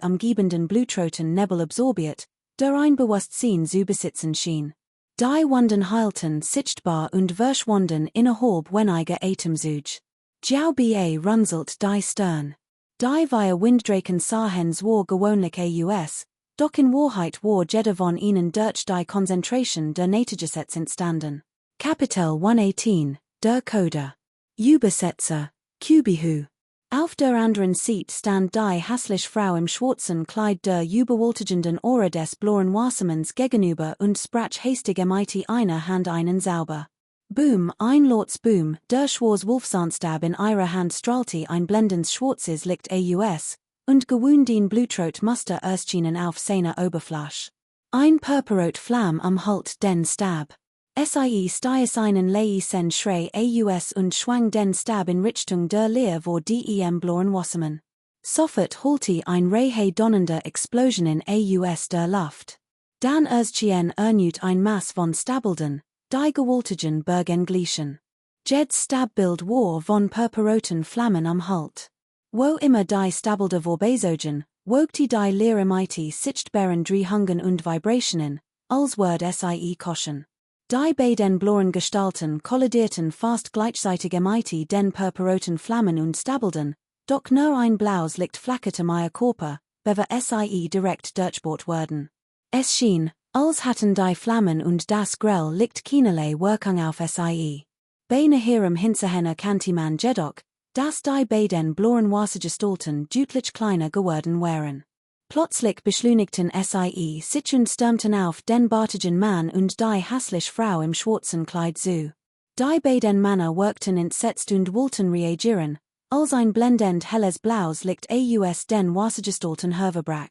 umgebenden blutroten Nebel absorbiert, der ein Bewusstsein zu besitzen schien. Die Wunden heilten sichtbar und verschwanden innerhalb weniger Atemzüge. Jiao Bie runzelt die Stirn. Die via Winddraken sahens war gewöhnlich aus, doch in Wahrheit war jeder von ihnen durch die Konzentration der Natigesetz entstanden. Kapitel 118, der Coda. Übersetzer, Kubihu. Auf der anderen Seite stand die hässliche Frau im schwarzen Kleid der überwältigenden Aura des blauen Wassermanns gegenüber und sprach hastig mit einer Hand einen Sauber. Boom, ein Lots Boom, der schwarze Wolfsanstab in ihrer Hand strahlte ein blendendes schwarzes Licht aus, und gewohnt den Blutrot Muster erscheinen auf seiner Oberfläche. Ein purpurrot Flamme am Halt den Stab. Sie stieß einen leisen Schrei aus und schwang den Stab in Richtung der Leer vor dem blauen Wassermann. Sofort holte ein Reihe donnender Explosionen aus der Luft. Dann erschien ein Mass von Stabelden, die gewaltigen Bergen glichen. Jeds Stabbild war von purpurroten Flammen am Halt. Wo immer die Stabelder vorbezogen, wogte die Leere mighty sichtbaren Drehungen und Vibrationen, als word sie koschen. Die beiden blauen Gestalten kollidierten fast gleichzeitig mighty den purpurroten Flammen und Stabelden, doch nur ein blaues Licht flackerte mir Körper, bever sie direkt durchbohrt werden. Es schien, als hatten die Flammen und das grell Licht keinerlei Wirkung auf sie. Bei ihrem Hinterhänner kannte man jedoch, dass die beiden blauen Wassergestalten deutlich kleiner geworden waren. Plötzlich beschleunigten sie sich und stürmten auf den bärtigen Mann und die hässliche Frau im schwarzen Kleid zu. Die beiden Männer wirkten entsetzt und wollten reagieren, als ein blendend helles blaues Licht aus den Wassergestalten hervorbrach.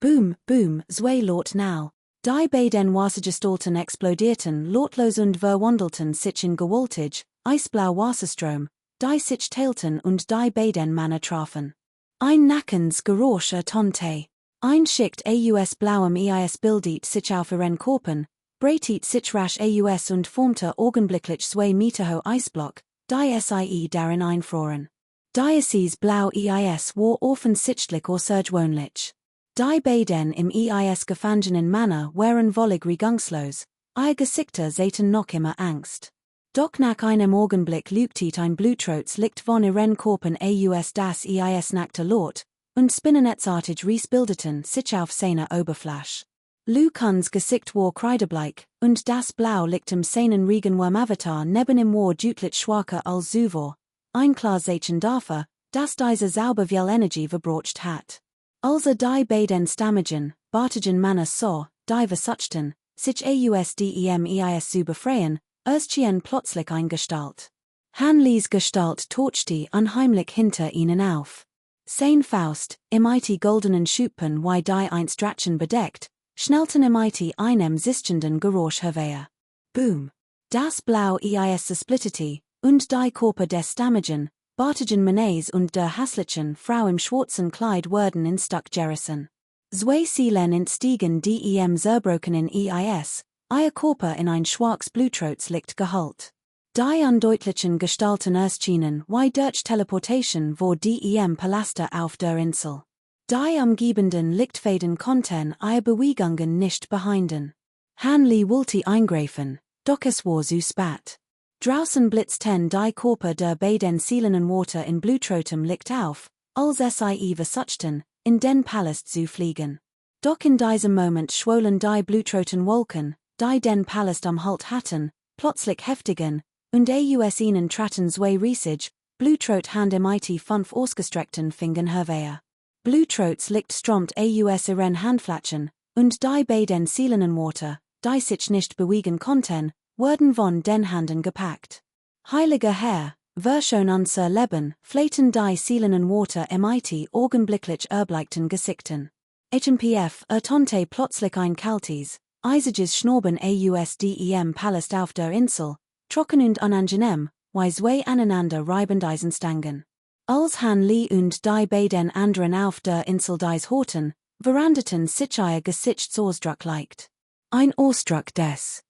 Boom, boom, zwei laut now. Die beiden Wassergestalten explodierten lautlos und verwandelten sich in gewaltig, eisblau Wasserstrom, die sich teilten und die beiden Männer trafen. Ein nackens Geräusch ertönte. Ein Schicht aus blauem Eis bildet sich auf ihren Körpern, breitet sich rasch aus und formte augenblicklich 2 Meter hohe Eisblock, die sie darin einfroren. Dieses blau Eis war offensichtlich außergewöhnlich. Die beiden im Eis gefangenen Männer waren völlig regungslos, ihr Gesichter sahen noch immer Angst. Doch nach einem Augenblick leuchtet ein blutrotes Licht von ihren Körpern aus das Eis nackte Lot, und spinnennetzartig bildeten sich auf seiner Oberfläche. Lukans Gesicht war kreidebleich, und das Blau Licht im seinen regenwarm Avatar neben ihm war deutlich schwacher als zuvor, ein klar Zeichen dafür, dass diese Zauberwelle Energie verbraucht hat. Als die beiden stammigen, bärtigen Männer sah, die versuchten, sich aus dem Eis zu befreien, erschien plötzlich eine Gestalt. Hanleys Gestalt tauchte unheimlich hinter ihnen auf. Sein Faust, mit goldenen Schuppen wie die einst Drachen bedeckt, schnellten mit einem sischenden Geräusch hervor. Boom! Das Blau Eis splittete, und die Körper des stammigen, bärtigen Mannes und der hässlichen Frau im schwarzen Kleid wurden in Stück gerissen. Zwei Seelen entstiegen dem zerbrochenen Eis, ihr Körper in ein schwaches Blutrotes Licht gehüllt. Die undeutlichen Gestalten erschienen wie durch Teleportation vor dem Palaster auf der Insel. Die umgebenden Lichtfäden konnten ihre Bewegungen nicht behindern. Hanley wollte eingreifen, doch es war zu spät. Draußen blitzten die Körper der beiden Seelen Water in blutrotem Licht auf, als sie versuchten, in den Palast zu fliegen. Doch in diesem Moment schwollen die blutroten Wolken, die den Palast am Halt hatten, plötzlich heftigen, und aus ihnen traten zwei riesig, blutrot Hände mit 5 ausgestreckten Fingern hervor. Blutrots Licht strömt aus ihren Handflächen, und die beiden Seelen Water, die sich nicht bewegen konnten, wurden von den Händen gepackt. Heiliger Herr, wer schon unser Leben, flehten die Seelen Water mit augenblicklich erbleichten Gesichtern. HMPF ertönte plötzlich ein kaltes, eisiges Schnurren aus dem Palast auf der Insel, trocken und unangenehm, wie zwei aneinander reibende Eisenstangen. Als Hanley und die beiden anderen auf der Insel dies horten, veränderten sich ihr Gesichtsausdruck leicht. Ein Ausdruck des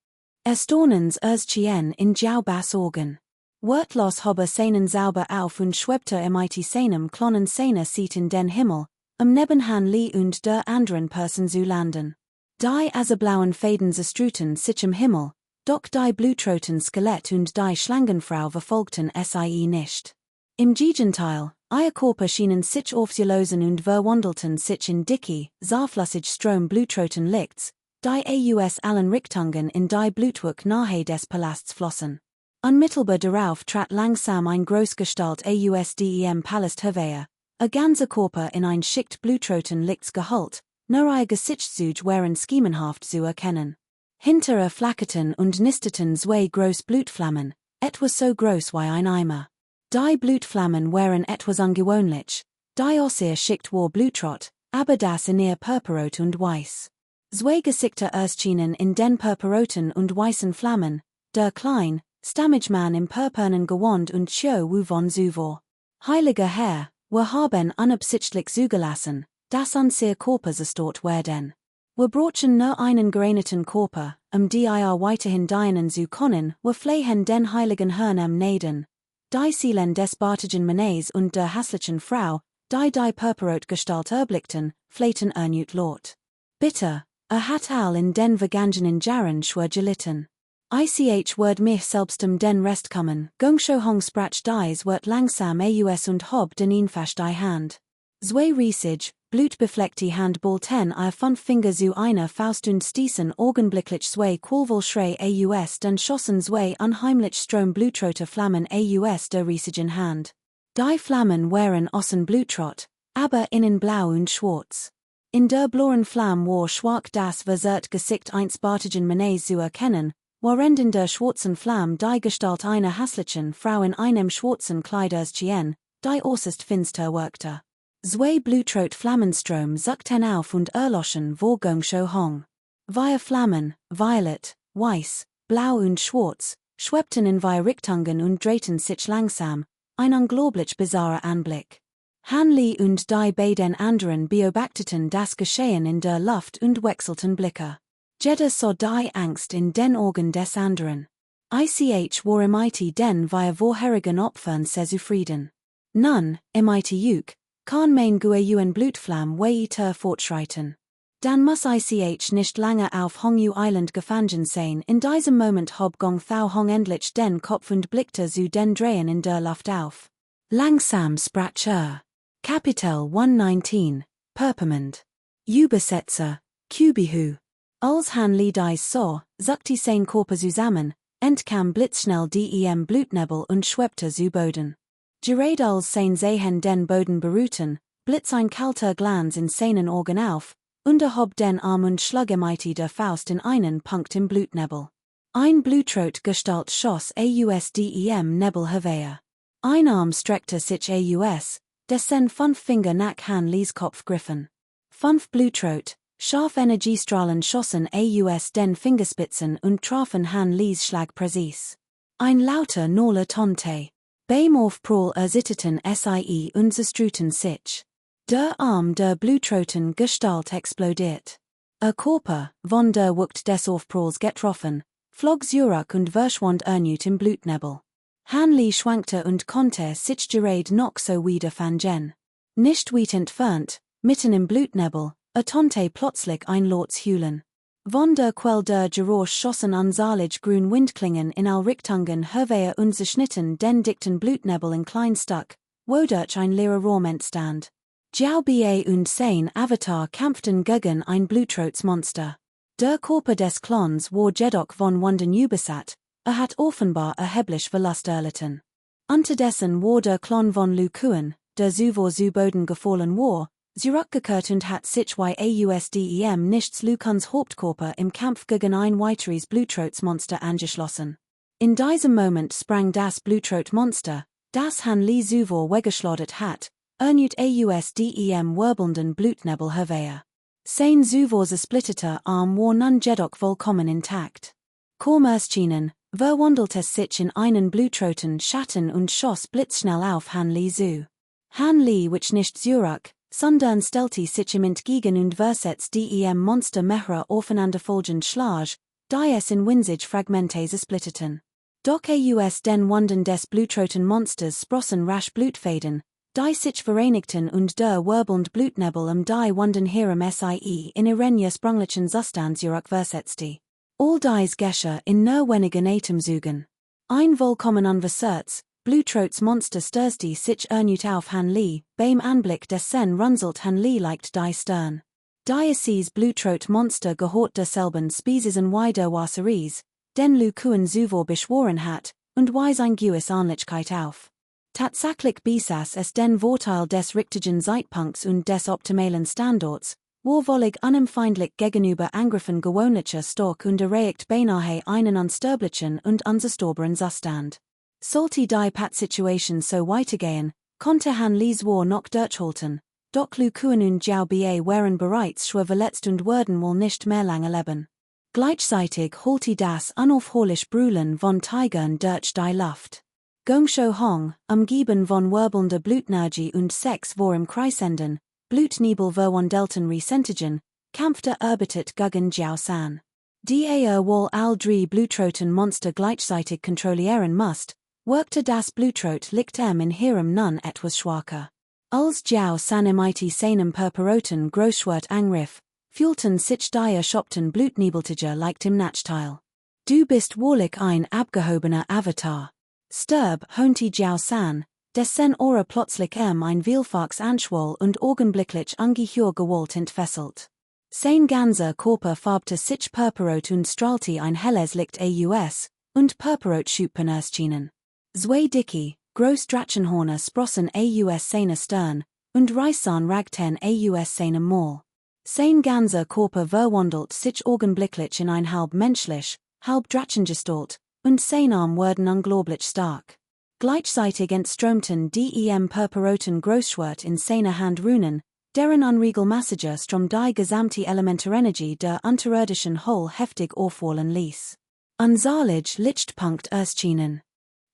Erstaunens erschien in Jaubas Augen. Wortlos hob seinen Sauber auf und schwebte mit seinem kleinen seiner Seat in den Himmel, neben Hanley und der anderen Person zu landen. Die azeblauen Fäden zerstruten sich im Himmel, doch die blutroten Skelett und die Schlangenfrau verfolgten sie nicht. Im Gegenteil, ihr Körper schienen sich aufzulösen und verwandelten sich in dicke, zerflüssig Strom blutroten Lichts, die aus allen Richtungen in die Blutwerk nahe des Palasts flossen. Unmittelbar darauf trat langsam ein Großgestalt aus dem Palast Hevea, a ganzer Körper in ein Schicht blutroten Lichts gehüllt, nur ein Gesichtszug waren schemenhaft zu erkennen. Hinter flackerten und nisteten zwei groß Blutflammen, etwas so groß wie ein Eimer. Die Blutflammen waren etwas ungewöhnlich, die Außer Schicht war Blutrot, aber das in ihr purpurrot und weiß. Zwei Gesichter erschienen in den purpurroten und weißen Flammen, der klein, stammige Mann im purpurnen Gewand und Show von Zuvor. Heiliger Herr, wir haben unabsichtlich zugelassen, dass unser Körper zerstört werden. Wir brauchen nur einen gereinigen Körper, die weiterhin dienen zu können, wir flehen den heiligen Herrn am Naden. Die Seelen des bartigen Mannes und der hässlichen Frau, die purpurrot Gestalt erblickten, flehten ernüt Lot. Bitte, hat all in den vergangenen Jahren schwer gelitten. Ich werd mich selbstem den Rest kommen, Gungsho Hong sprach dies wird langsam aus und hob den ihn fast die Hand. Zwei riesig, blutbefleckte Hand bolten ihr 5 Finger zu einer Faust und stießen augenblicklich zwei Qualvoll aus den schossen zwei unheimlich Strom blutrote Flammen aus der riesigen Hand. Die Flammen waren außen blutrot, aber innen blau und schwarz. In der blauen Flamme war schwach das verzerrt Gesicht eines bartigen Mannes zu erkennen, während in der schwarzen Flamme die Gestalt einer hässlichen Frau in einem schwarzen Kleid erschien, die äußerst finster wirkte. Zwei blutrot Flammenstrom zuckten auf und erloschen vor Gungsho Hong. Vier Flammen, violet, weiß, blau und schwarz, schwebten in vier Richtungen und drehten sich langsam, ein unglaublich bizarrer Anblick. Han Li und die beiden anderen beobachteten das Geschehen in der Luft und wechselten Blicke. Jeder sah die Angst in den Augen des anderen. War MIT den wir vorherigen Opfern sehr zufrieden. Nun, MIT kann mein Guayuan Blutflamme weiter fortschreiten. Dann muss ich nicht lange auf Hongyu Island gefangen sein. In diesem Moment hob Gong Thao Hong endlich den Kopf und blickte zu den Drehen in der Luft auf. Langsam sprach Kapitel 119, Purpermund. Übersetzer, Kubihu. Als Han Li dies sah, zuckte sein Körper zusammen, entkam blitzschnell dem Blutnebel und schwebte zu Boden. Gerade als sein Sehen den Boden beruhten, blitz ein kalter Glanz in seinen Augen auf, und hob den Arm und schlug MIT der Faust in einen Punkt im Blutnebel. Ein blutrot Gestalt schoss aus dem Nebel hervor. Ein Arm streckte sich aus, dessen 5 Finger nach Han Lis Kopf griffen. 5 blutrot, scharf Energiestrahlen schossen aus den Fingerspitzen und trafen Han Lis Schlag präzis. Ein lauter Noller Tonte. Beim Aufprall ersitterten sie und zerstruten sich. Der Arm der blutroten Gestalt explodiert. Körper, von der Wucht des Aufpralls getroffen, flog zurück und verschwand erneut im Blutnebel. Han Li schwankte und konnte sich gerade noch so wieder fangen. Nicht weit entfernt, mitten im Blutnebel, ertönte plötzlich ein lautes Heulen. Von der Quelle der Geräusch schossen unzählige grün Windklingen in all Richtungen hervor und zerschnitten den dichten Blutnebel in klein Stück, wodurch ein leerer Raum entstand. Jiao Bie und sein Avatar kämpften gegen ein blutrotes Monster. Der Körper des Klons war jedoch von Wunden übersät, hat offenbar erheblich Verlust erlitten. Unterdessen war der Klon von Lu Kuan, der zuvor zu Boden gefallen war, zurückgekehrt und hat sich ausdem nichts Lukans Hauptkörper im Kampf gegen ein weiteres blutrotes Monster angeschlossen. In diesem Moment sprang das blutrot Monster, das Han Li zuvor weggeschleudert hat, erneut ausdem wirbelnden Blutnebel hervor. Sein zuvor zersplitterter Arm war nun jedoch vollkommen intakt. Kaum erschienen, verwandelte sich in einen blutroten Schatten und schoss blitzschnell auf Han Li zu. Han Li which nicht zurück, sondern stellte sich ihm entgegen und versetzte dem Monster mehrere aufeinanderfolgende Schläge, die es in winzige Fragmente zersplitterten. Doch aus den Wunden des blutroten Monsters sprossen rasch Blutfäden, die sich vereinigten und der wirbelnde Blutnebel die Wunden herem sie in ihren sprunglichen Zustand zurückversetzte. All dies geschah in nur wenigen Atemzügen. Ein vollkommen unversehrtes, blutrotes Monster stürzte sich erneut auf Han Li, beim Anblick dessen runzelt Han Li leicht die Stirn. Dieses blutrot Monster gehört derselben Species wie der Wasseries, den Lu Kuan zuvor beschworen hat, und wise ein Gewis Arnlichkeit auf. Tatsächlich Bisas es den Vorteil des richtigen Zeitpunkts und des optimalen Standorts, wo wollig unempfindlich gegenüber Angriffen gewöhnlicher Stork und erreicht beinahe einen unsterblichen und unzerstörbaren Zustand. Sollte die Pat-Situation so weitergehen, konnte Han Lees War noch durchhalten, doch Lu Kuan und Jiao Bie waren bereits schwer verletzt und würden wohl nicht mehr lange leben. Gleichzeitig holte das unaufhörlich Brüllen von Tigern durch die Luft. Gongsho Hong, umgeben von wirbelnder Blutenergie und Sex vor im Kreisenden, Blutnebel verwandelten Resentigen, kämpfte erbittert gegen Jiao San. Die wohl all drei Blutroten Monster gleichzeitig kontrollieren musst, wirkte das Blutrot liegt in ihrem nun etwas schwacher. Als Jiao San imite seinem Purpuroten Großschwert Angriff, fühlten sich die erschoppten Blutnebeltiger leicht im Nachteil. Du bist wahrlich ein abgehobener Avatar. Stirb, honte Jiao San, dessen Aura plötzlich ein vielfaches Anschwall und augenblicklich ungeheuer Gewalt entfesselt. Sein ganzer Körper farbte sich purpurrot und strahlte ein helles Licht aus, und purpurrot Schuppen erschienen. Zwei dicke, groß Drachenhorne sprossen aus seiner Stirn, und Reißan ragten aus seinem Maul. Sein ganzer Körper verwandelt sich augenblicklich in ein halb menschlich, halb Drachengestalt, und sein Arm wurden unglaublich stark. Gleichzeitig entströmten dem purpurroten Großschwert in seiner Hand Runen, deren unregelmäßiger Strom die gesamte Elementarenergie der unterirdischen Hull heftig aufwallen ließ. Unsalig Lichtpunkt erschienen.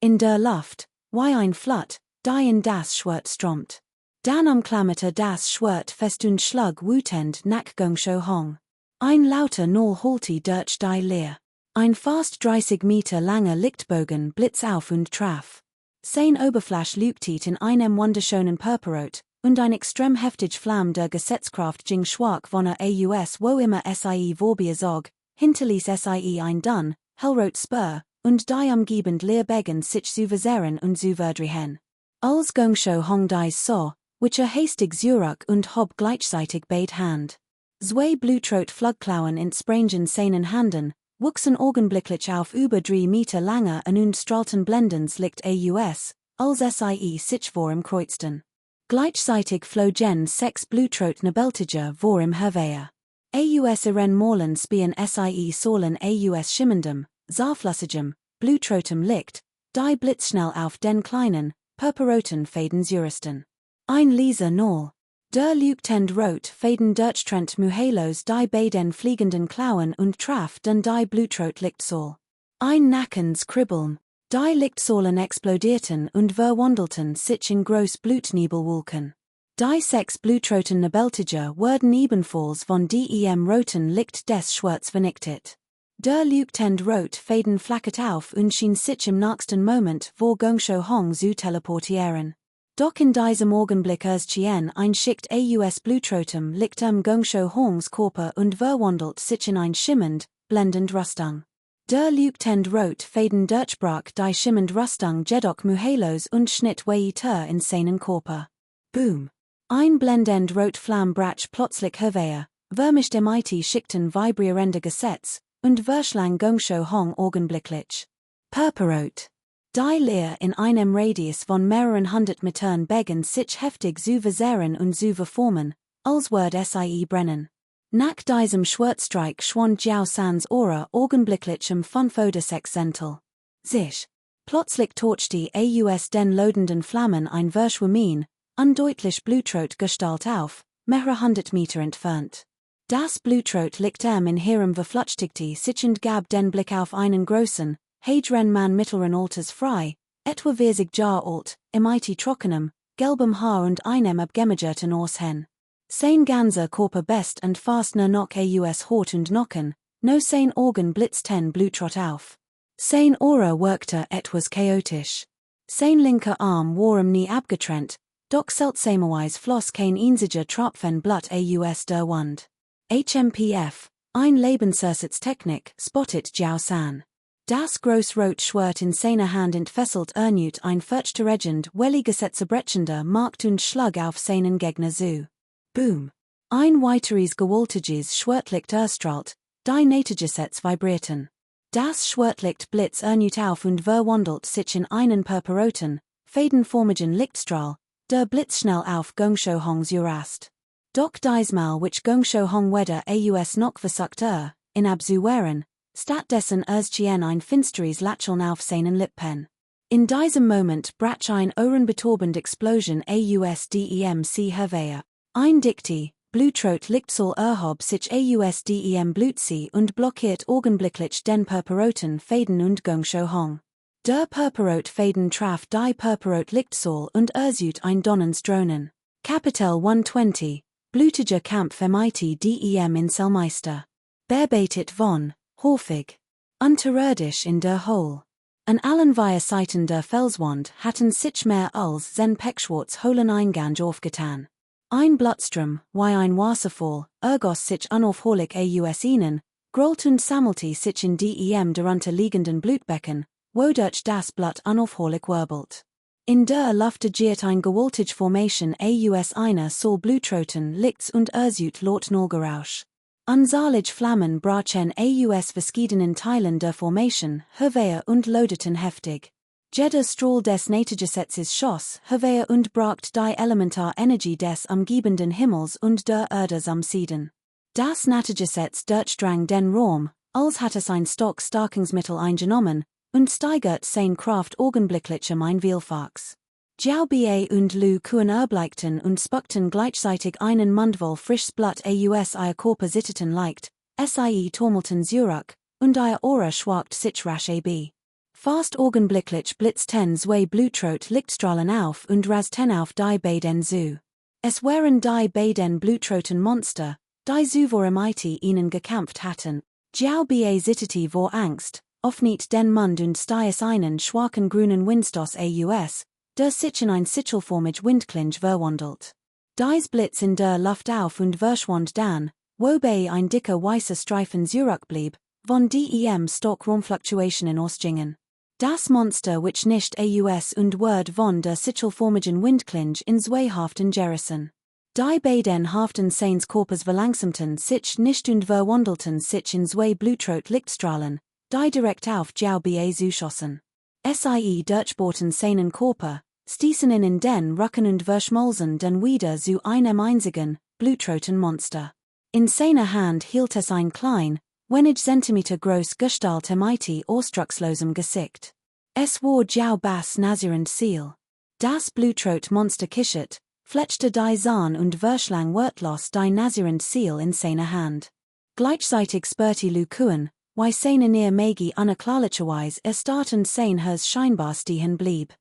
In der Luft, wie ein Flut, die in das Schwert stromt. Dann umklammerte das Schwert fest und schlug wütend nach Gongsho Hong. Ein lauter Null holte durch die Leer. Ein fast 30 Meter langer Lichtbogen blitz auf und traf. Sein Oberfläche leuchtet in einem wunderschönen Purpurrot, und ein extrem heftig Flamm der Gesetzkraft ging schwach von aus wo immer sie vorbei zog, hinterließ sie ein dun, hellrot Spur, und die umgebend Leerbegen sich zu verzehren und zu verdrehen. Als Gongsho Hong dies saw, which hastig zurück und hob gleichzeitig beid Hand. Zwei Blutrot Flugklauen in sprangen seinen Handen, wuchsen augenblicklich auf über 3 Meter lange und strahlten blendens Licht aus, als sie sich vor ihm kreuzten. Gleichzeitig flogen 6 Blutrot Nebeltiger vor ihm herwehe. Aus ihren Molen spien sie solen aus schimmendem, saarflüssigem, blutrotem Licht, die blitzschnell auf den kleinen, purpurroten Fäden züristen. Ein leiser Null. Der leuchtend rot Fäden durchtrennt Muhalos die beiden fliegenden Klauen und traf den die Blutrot Lichtsohl. Ein Nackens Kribbeln. Die Lichtsohlen explodierten und verwandelten sich in groß Blutnebelwolken. Die 6 Blutroten Nebeltiger wurden ebenfalls von dem roten Licht des Schwerts vernichtet. Der leuchtend rot Fäden flackert auf und schien sich im nächsten Moment vor Gongsho Hong zu teleportieren. Doch in diesem Augenblick erschien ein Schicht aus Blutrotem Licht Gongsho Hongs Körper und verwandelt sich in ein schimmend, blendend Rüstung. Der leuchtend rot Fäden durchbrach die schimmend Rüstung jedoch Muhalos und schnitt weiter in seinen Körper. Boom! Ein blendend rot Flamm brach plötzlich hervor, vermischt mit Schichten vibrierender Gesetz, und verschlang Gongsho Hong augenblicklich. Purpurrot. Die Leer in einem Radius von mehreren hundert Metern begann sich heftig zu verzehren und zu verformen, als würde sie brennen. Nach diesem Schwertstreich schwand Jiao Sans Aura augenblicklich 5 oder 6 Zentel. Sich. Plötzlich torchte aus den lodenden Flammen ein verschwommen, undeutlich Blutrot Gestalt auf, mehrere hundert Meter entfernt. Das Blutrot liegt in ihrem verflüchtigte sich und gab den Blick auf einen großen, hedren Mann mittleren Alters frei, etwa 40 Jahre alt, mit trockenem, gelbem Haar und einem abgemagerten Aussehen. Sein ganzer Körper best und fast nur noch aus Haut und Knochen, no sein Augen blitzten Blutrot auf. Sein Aura wirkte etwas chaotisch. Sein linker Arm war nie abgetrennt, doch seltsamerweise floss kein einziger Tropfen Blut aus der Wand. HMPF, ein Lebensersatztechnik, spottet Jiao San. Das großrot Schwert in seiner Hand entfesselt erneut ein furchterregend, welligesetzerbrechender Markt und schlug auf seinen Gegner zu. Boom! Ein weiteres gewaltiges Schwertlicht erstrahlt, die Natigesetz vibrierten. Das Schwertlicht Blitz ernut auf und verwandelt sich in einen Purpurroten, fadenformigen Lichtstrahl, der blitzschnell auf Gungshohongs Urast. Doch diesmal which Gungshohong weder aus noch versucht in abzuwehren, stattdessen erstchen ein finsteres Lacheln auf seinen Lippen. In diesem Moment brach ein ohrenbetäubend Explosion ausdem sie Herveja. Ein Dicti, Blutrot Lichtsoll erhob sich ausdem Blutsi und blockiert augenblicklich den Purpurroten Faden und Gungshohong. Der Purpurrot Faden traf die Purpurrot Lichtsoll und ersut ein donnens Drohnen. Kapitel 120, Blutiger Kampf dem in Selmeister. Bearbeitet von, Horfig. Unterirdisch in der Hole. An allen vier Seiten der Felswand hatten sich mehr als zen Pechschwarz hohlen Eingang aufgetan. Ein Blutstrom, wie ein Wasserfall, ergoss sich unaufhörlich aus ihnen, grollt und sammelte sich in dem darunter liegenden Blutbecken, wodurch das Blut unaufhörlich wirbelt. In der Luft giert ein gewaltige Formation aus einer Soll Blutroten Lichts und ersut laut Norgerausch. Unzahlige Flammen brachen aus verschiedenen Teilen der Formation, Herveja und lodeten heftig. Jeder Strahl des Naturgesetzes schoss, Herveja und bracht die Elementarenergie des umgebenden Himmels und der Erde samsieden. Das Naturgesetz durchdrang den Raum, als hat es ein Starkungsmittel eingenommen, und steigert sein Kraft augenblicklich ein Vielfaches. Jiao Bie und Lu Kuan erblickten und spuckten gleichzeitig einen Mundvoll frisches Blut aus ihr Körper sitteten leicht, sie turmelten Zurück, und ihr Aura schwagt sich rasch ab. Fast augenblicklich blitzten zwei Blutrot Lichtstrahlen auf und rasten auf die beiden zu. Es waren die beiden Blutroten Monster, die zuvor ihnen gekämpft hatten. Jiao Bie zitterte vor Angst, öffnet den Mund und stieß einen schwachen grünen Windstoß aus, der sich in ein sichelformig Windklinge verwandelt. Dies Blitz in der Luft auf und verschwand dann, wobei ein dicker weißer Streifen zurückblieb, von dem Stockrumfluktuationen ausgingen. Das Monster which nicht aus und word von der sichelformigen Windklinge in zwei Haften gerissen. Die beiden Haften seines Körpers verlangsamten sich nicht und verwandelten sich in zwei Blutrot Lichtstrahlen, die direkt auf Jiao Bie zuschossen. Sie durchbohrten seinen Körper, stießen ihn in den Rücken und verschmolzen dann wieder zu einem einzigen, blutroten Monster. In seiner Hand hielt es ein klein, wenig Zentimeter groß Gestalt ausdruckslosem Gesicht. Es war Jiao Bas nazierend Ziel. Das Blutrot Monster kichert, fletschte die Zahn und verschlang wortlos die nazierend Ziel in seiner Hand. Gleichzeitig spürte Lu Kuan, wie seine Nähe Magi unerklärlicherweise erstarrtend sein Hers scheinbar stehen blieb.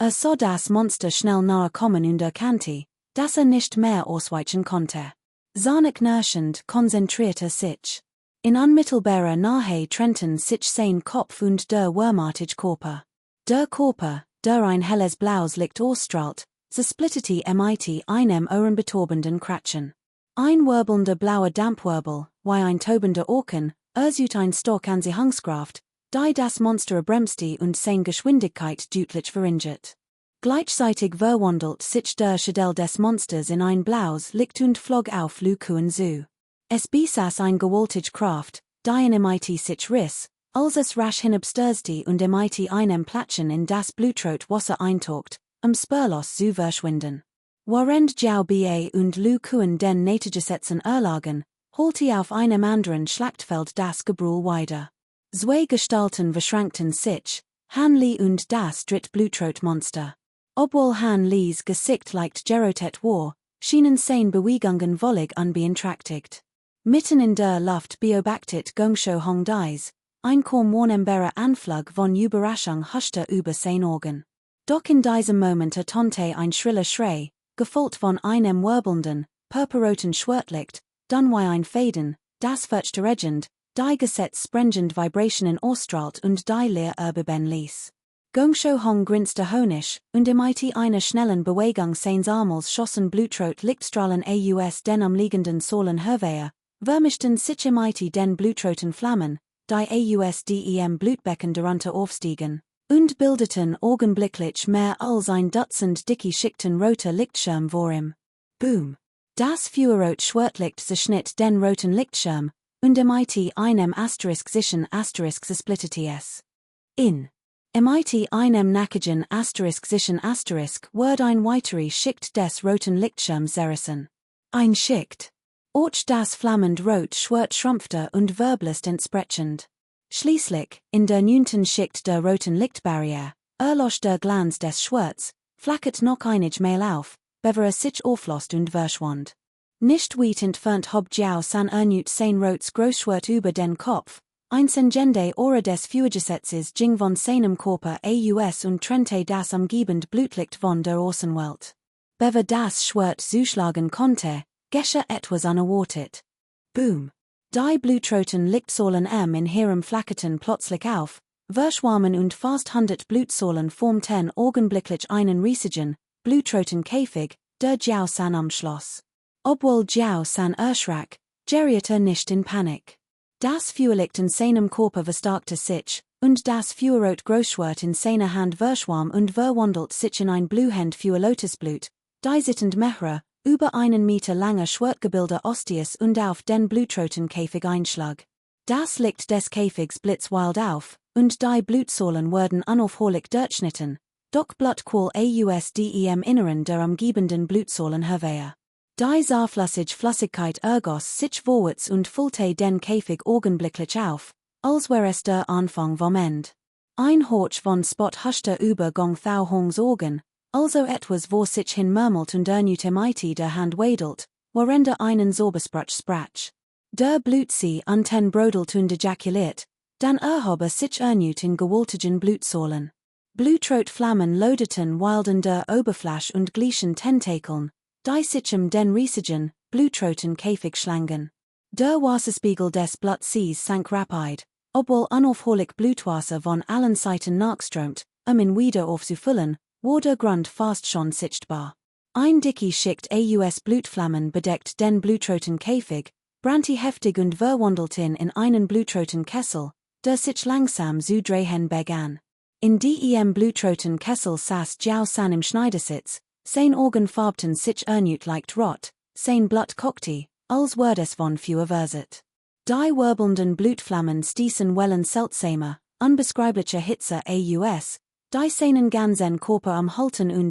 Sah das Monster schnell nahe kommen und erkannte, dass nicht mehr ausweichen konnte. Seine knirschend konzentrierte sich. In unmittelbarer Nähe trennten sich sein Kopf und der wurmartige Körper. Der Körper, der ein helles blaues Licht ausstrahlt, zersplitterte mit einem ohrenbetäubenden Kratschen. Ein wirbelnder blauer Dampfwirbel, wie ein tobender Orkan, ersut ein Stock Anziehungskraft, die das Monster bremste und seine Geschwindigkeit deutlich verringert. Gleichzeitig verwandelt sich der Schädel des Monsters in ein blaues Licht und flog auf Lu Kuan zu. Es besaß ein gewaltige Kraft, die in sich riss, als es rasch hinabstürzte und einem Platschen in das Blutrot Wasser eintaucht, spurlos zu verschwinden. Während Jiao Bie und Lu Kuan den Naturgesetzen erlagen, holte auf einem anderen Schlachtfeld das Gebrüll weiter. Zwei Gestalten verschränkten sich, Han Li und das Blutrot-Monster. Obwohl Han Li's Gesicht leicht gerotet war, schienen seine Bewegungen völlig unbeeinträchtigt. Mitten in der Luft beobachtet Gungshohong dies, ein kaum wahrnehmbarer Anflug von Überraschung huschte über sein Augen. Doch in diesem Moment ertönte ein schriller Schrei, gefolgt von einem wirbelnden, purpurroten Schwertlicht, dann wie ein Faden, das verstärkend, die gesetzsprengend Vibrationen ausstrahlt und die Leer erbeben ließ. Gungshohong grinste höhnisch, und einer schnellen Bewegung seines Armels schossen Blutrot Lichtstrahlen aus den umliegenden Sohlen Herveja, vermischten sich den blutroten Flammen, die aus dem Blutbecken darunter aufstiegen, und bildeten augenblicklich mehr als ein Dutzend dicke Schichten roter Lichtschirm vor ihm. Boom! Das Feuerrot Schwertlicht zerschnitt den roten Lichtschirm, und MIT einem *sichen *s. In MIT einem Nachrigen *sichen Word ein weitere Schicht des roten Lichtschirms zerrissen. Ein Schicht. Och das flammend rot schwert schrumpfte und verblust entsprechend. Schließlich, in der 9. Schicht der roten Lichtbarriere, erlosch der Glanz des Schwerts, flackert noch einig Mail auf, bever sich auflost und verschwand. Nicht weit entfernt hob Jiao san sein rotes Großschwert über den Kopf, Gende ora des Fugesetzes ging von seinem Körper aus und trennte das umgebend Blutlicht von der Außenwelt. Bever das Schwert zuschlagen konnte, gesche etwas unerwartet. Boom. Die blutroten Lichtsäulen in ihrem flackerten plötzlich auf, verschwammen und fast 100 Blutsäulen formten augenblicklich einen riesigen, blutroten Käfig, der Jiao san umschloss. Obwohl Jiao san erschrak, geriete nicht in Panik. Das Feuerlicht in seinem Körper verstärkte sich, und das Feuerrot Großschwert in seiner Hand verschwamm und verwandelt sich in ein blühend Feuerlotusblut, die sittend mehrere, über einen Meter lange Schwertgebilde Ostius und auf den blutroten Käfig einschlag. Das Licht des Käfigs blitzwild auf, und die Blutsäulen wurden unaufhörlich durchschnitten, doch Blutqual dem Inneren der umgebenden Blutsäulen hervor. Die Flüssigkeit ergoss sich vorwärts und füllte den Käfig augenblicklich auf, als wäre es der Anfang vom End. Ein Horch von Spot huschte Übergang thau Hongs Augen, also etwas wo sich hin murmelt und ernüte mighty der Hand wedelt, warende einen Sobersprach. Der Blutsee anten brodelt und ejakuliert, dann erhobe sich ernüt in gewaltigen Blutsäulen. Blutrotflammen lodeten wild in der Oberfläche und glichen Tentakeln, die sich den riesigen, blutroten Käfig schlangen. Der Wasserspiegel des Blutsees sank rapid, obwohl unaufhörlich Blutwasser von allen Seiten nachströmt, ihn wieder aufzufüllen, war der Grund fast schon sichtbar. Ein dicke Schicht aus Blutflammen bedeckt den blutroten Käfig, brannte heftig und verwandelte in einen blutroten Kessel, der sich langsam zu drehen begann. In dem blutroten Kessel saß Jiao san im Schneidersitz, sein Augen farbten sich ernüt leicht rot, sein Blut kochte, als würde es von Feuer verset. Die wirbelnden Blutflammen stießen Wellen seltsamer, unbeschreibliche Hitze aus, die seinen ganzen Körper umhalten und